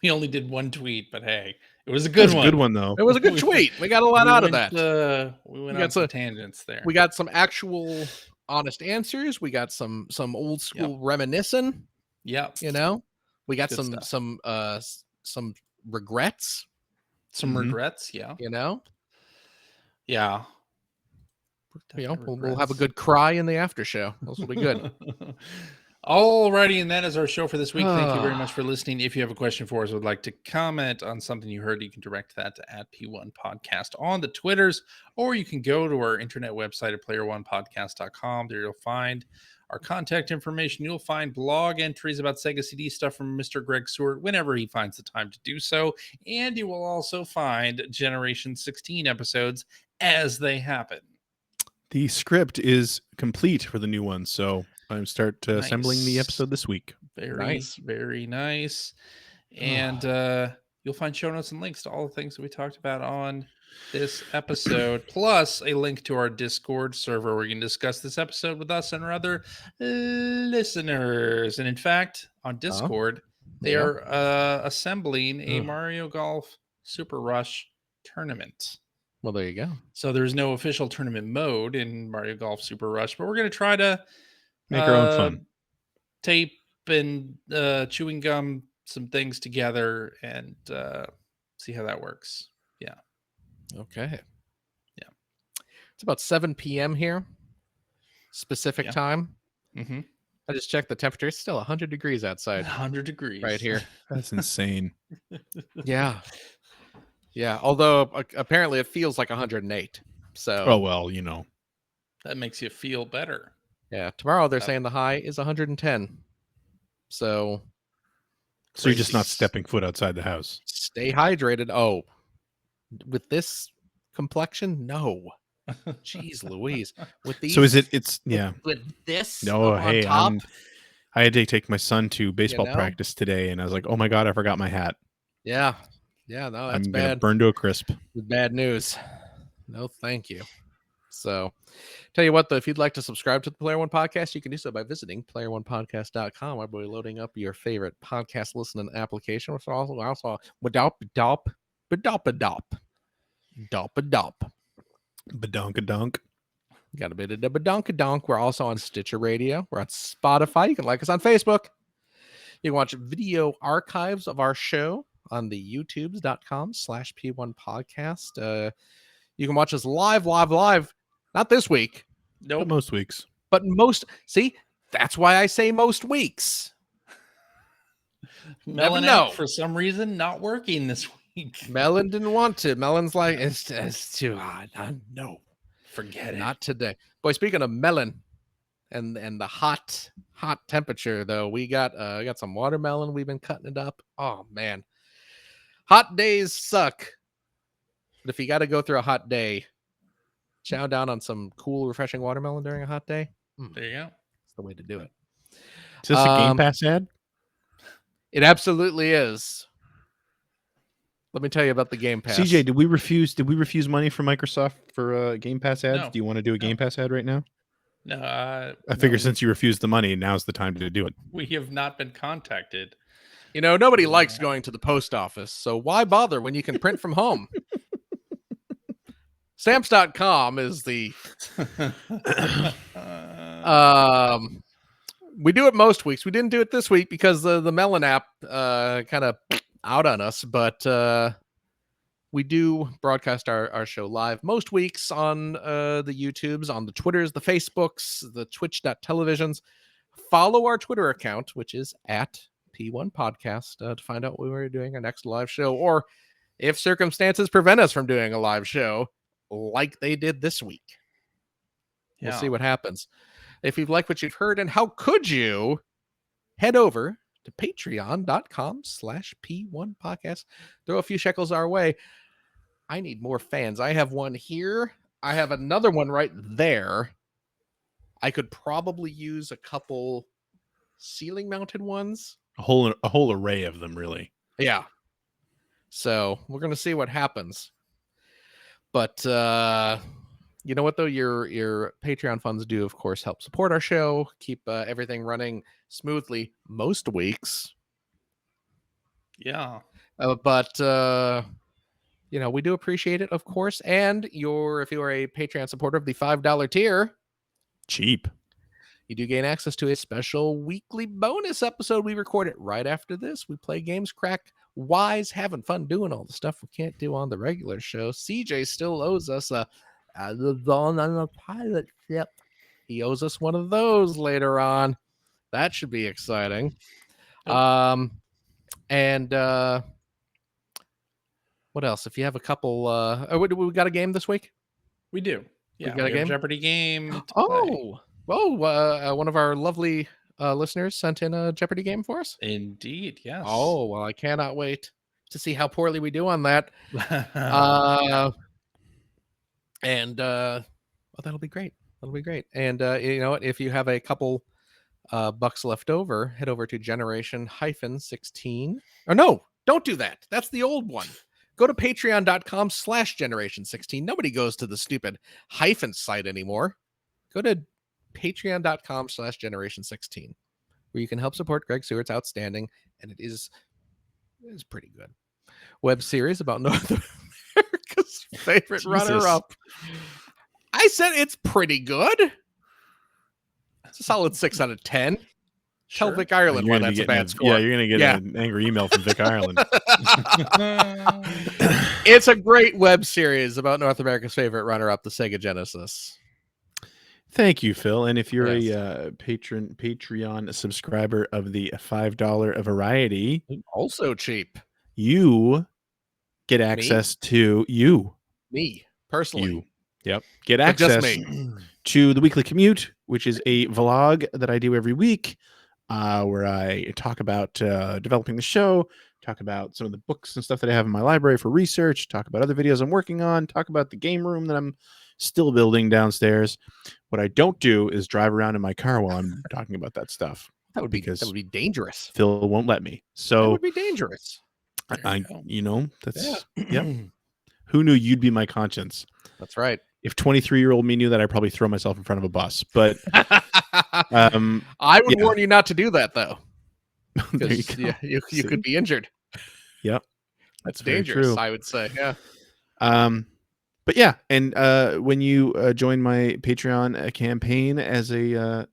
We only did one tweet, but hey, it was a that good was a one. good one though. It was a good tweet. We got a lot out of that. We went We on got some tangents there. We got some actual honest answers. We got some old school reminiscing, Yep. you know. We got Good some stuff. some regrets, Some Mhm. regrets. Yeah. you know. Yeah. You know, Definitely we'll have a regrets. good cry in the after show. This will be good. Alrighty, and that is our show for this week. Thank you very much for listening. If you have a question for us, would like to comment on something you heard, you can direct that to @P1 Podcast on the Twitters, or you can go to our internet website at player1podcast.com. There you'll find our contact information. You'll find blog entries about Sega CD stuff from Mr. Greg Seward whenever he finds the time to do so. And you will also find Generation 16 episodes as they happen. The script is complete for the new one, so I'm start assembling the Nice. episode this week. Very, very nice. And you'll find show notes and links to all the things that we talked about on this episode, plus a link to our Discord server where you can discuss this episode with us and our other listeners. And in fact, on Discord, they Yeah. are assembling a Ugh. Mario Golf Super Rush tournament. Well, there you go. So there's no official tournament mode in Mario Golf Super Rush, but we're going to try to Make our own fun. tape and chewing gum some things together and see how that works. Yeah. Okay. Yeah. It's about 7 p.m. here. Specific time. Mm-hmm. I just checked the temperature. It's still 100 degrees outside 100 degrees right here. That's insane. Yeah. Yeah. Although apparently it feels like 108. So. Oh well, you know. That makes you feel better. Yeah. Tomorrow they're saying the high is 110. So you're just not stepping foot outside the house. Stay hydrated. Oh, with this complexion, no. Jeez Louise. With these. So is it? It's yeah. With this. No, on hey, top, I had to take my son to baseball know? practice today, and I was like, "Oh my god, I forgot my hat." Yeah. Yeah. No, that's I'm gonna bad. burn to a crisp. Bad news. No, thank you. So, tell you what, though, if you'd like to subscribe to the Player One Podcast, you can do so by visiting player1podcast.com. I'll be loading up your favorite podcast listening application, which also Badonk. Badonkadonk. Got a bit of Badonkadonk. We're also on Stitcher Radio. We're on Spotify. You can like us on Facebook. You can watch video archives of our show on the youtubes.com/P1 Podcast. You can watch us live. Not this week. Nope. But most weeks. But most, see, that's why I say most weeks. Melon Never know. app, for some reason, not working this week. Melon didn't want to. Melon's like, it's too hot. No, Forget it. not today. Boy, speaking of melon and the hot temperature, though, we got some watermelon. We've been cutting it up. Oh man, hot days suck. But if you got to go through a hot day, chow down on some cool, refreshing watermelon during a hot day. There you go. It's the way to do it. Is this a Game Pass ad? It absolutely is. Let me tell you about the Game Pass. CJ, did we refuse money from Microsoft for Game Pass ads? No. Do you want to do a Game Pass ad right now? No, I figure since you refused the money, now's the time to do it. we have not been contacted. You know, nobody likes going to the post office, so why bother when you can print from home? Stamps.com is the we do it most weeks. We didn't do it this week because the Melon app kind of out on us, but we do broadcast our show live most weeks on the YouTubes, on the Twitters, the Facebooks, the Twitch.televisions. Follow our Twitter account, which is at P1 Podcast, to find out when we're doing our next live show, or if circumstances prevent us from doing a live show, like they did this week. We'll Yeah. see what happens. If you've liked what you've heard, and how could you, head over to patreon.com/P1 podcast. Throw a few shekels our way. I need more fans. I have one here. I have another one right there. I could probably use a couple ceiling mounted ones. A whole array of them, really. Yeah. So we're gonna see what happens. But you know what though? Your Patreon funds do, of course, help support our show, keep everything running smoothly most weeks. Yeah. But you know, we do appreciate it, of course. And if you are a Patreon supporter of the $5 tier, Cheap. you do gain access to a special weekly bonus episode. We record it right after this. We play games, crack wise, having fun doing all the stuff we can't do on the regular show. CJ still owes us a on a pilot ship. He owes us one of those later on. That should be exciting. Yep. And what else? If you have a couple, we got a game this week. We do. Yeah. got a We have game? Jeopardy game. To play. One of our lovely listeners sent in a Jeopardy game for us. Indeed. Yes. Oh, well, I cannot wait to see how poorly we do on that. That'll be great. That'll be great. And you know what? If you have a couple bucks left over, head over to Generation-16. Or no, don't do that. That's the old one. Go to patreon.com/Generation-16. Nobody goes to the stupid hyphen site anymore. Go to patreon.com/Generation-16, where you can help support Greg Stewart's outstanding, and it is pretty good, web series about North America's favorite runner-up. I said it's pretty good. It's a solid 6 out of 10. Tell Vic Ireland why that's a bad score. Yeah, you're going to get an angry email from Vic Ireland. It's a great web series about North America's favorite runner-up, the Sega Genesis. Thank you, Phil. And if you're a Patreon subscriber of the $5 variety, also cheap, you get access to me personally. Yep. Get access to the Weekly Commute, which is a vlog that I do every week, where I talk about developing the show, talk about some of the books and stuff that I have in my library for research, talk about other videos I'm working on, talk about the game room that I'm still building downstairs. What I don't do is drive around in my car while I'm talking about that stuff. That would be dangerous. Phil won't let me. So that would be dangerous. Who knew you'd be my conscience? That's right. If 23-year-old me knew that, I'd probably throw myself in front of a bus. But I would warn you not to do that, though. You could be injured. Yep. That's dangerous, I would say. Yeah. But yeah, and when you join my Patreon campaign as a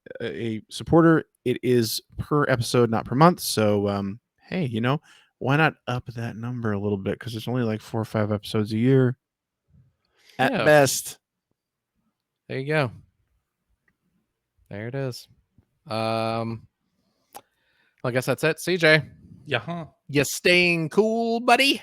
supporter, it is per episode, not per month. So hey, why not up that number a little bit? Because it's only like 4 or 5 episodes a year at best. There you go. There it is. I guess that's it. CJ. Yeah. You staying cool, buddy?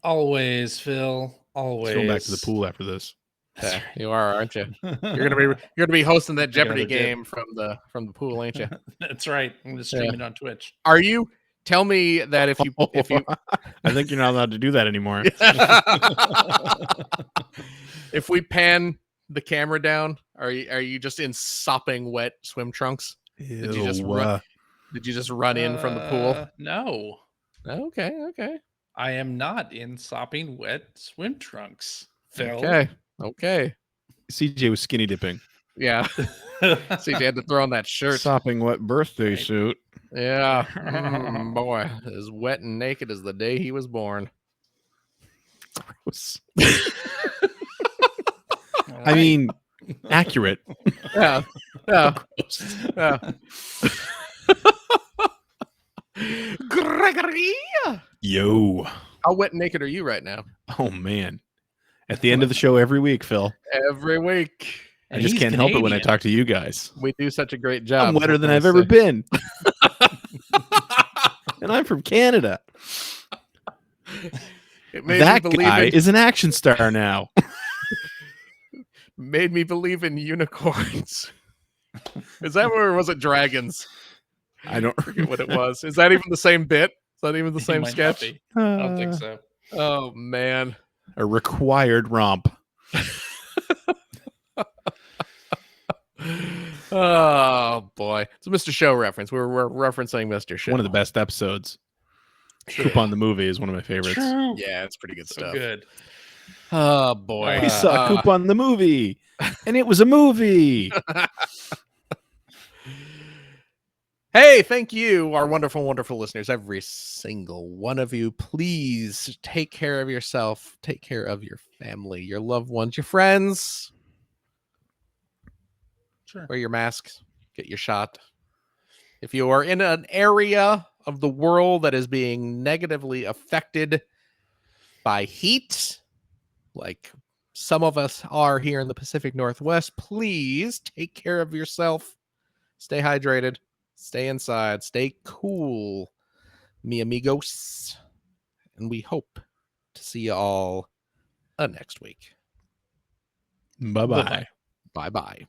Always, Phil. Always. Going back to the pool after this. Yeah, you are, aren't you? You're gonna be hosting that Jeopardy game from the pool, ain't you? That's right. I'm gonna stream it on Twitch. Are you? Tell me that if you I think you're not allowed to do that anymore. If we pan the camera down, are you just in sopping wet swim trunks? Did you just run in from the pool? No. Okay. I am not in sopping wet swim trunks, Phil. Okay. CJ was skinny dipping. Yeah. CJ had to throw on that shirt. Sopping wet birthday suit. Yeah. Boy, as wet and naked as the day he was born. Gross. I mean, accurate. Yeah. Gregory. Yo. How wet and naked are you right now? Oh man. At the end of the show every week, Phil. Every week. I just can't help it when I talk to you guys. We do such a great job. I'm wetter than I've ever been. And I'm from Canada. It made that me believe guy is an action star now. made me believe in unicorns. Is that or was it dragons? I don't Forget what it was. Is that even the same bit? Is that even the He same might not sketch? be. I don't think so. Oh man. A required romp. Oh boy. It's a Mr. Show reference. We're referencing Mr. Show. One of the best episodes. Yeah. Coupon the Movie is one of my favorites. True. Yeah, it's pretty good So stuff. good. Oh boy. We saw Coupon the Movie, and it was a movie. Hey, thank you, our wonderful, wonderful listeners, every single one of you. Please take care of yourself, take care of your family, your loved ones, your friends. Sure. Wear your masks, get your shot. If you are in an area of the world that is being negatively affected by heat, like some of us are here in the Pacific Northwest, please take care of yourself. Stay hydrated. Stay inside. Stay cool, mi amigos. And we hope to see you all next week. Bye-bye. Bye-bye. Bye-bye.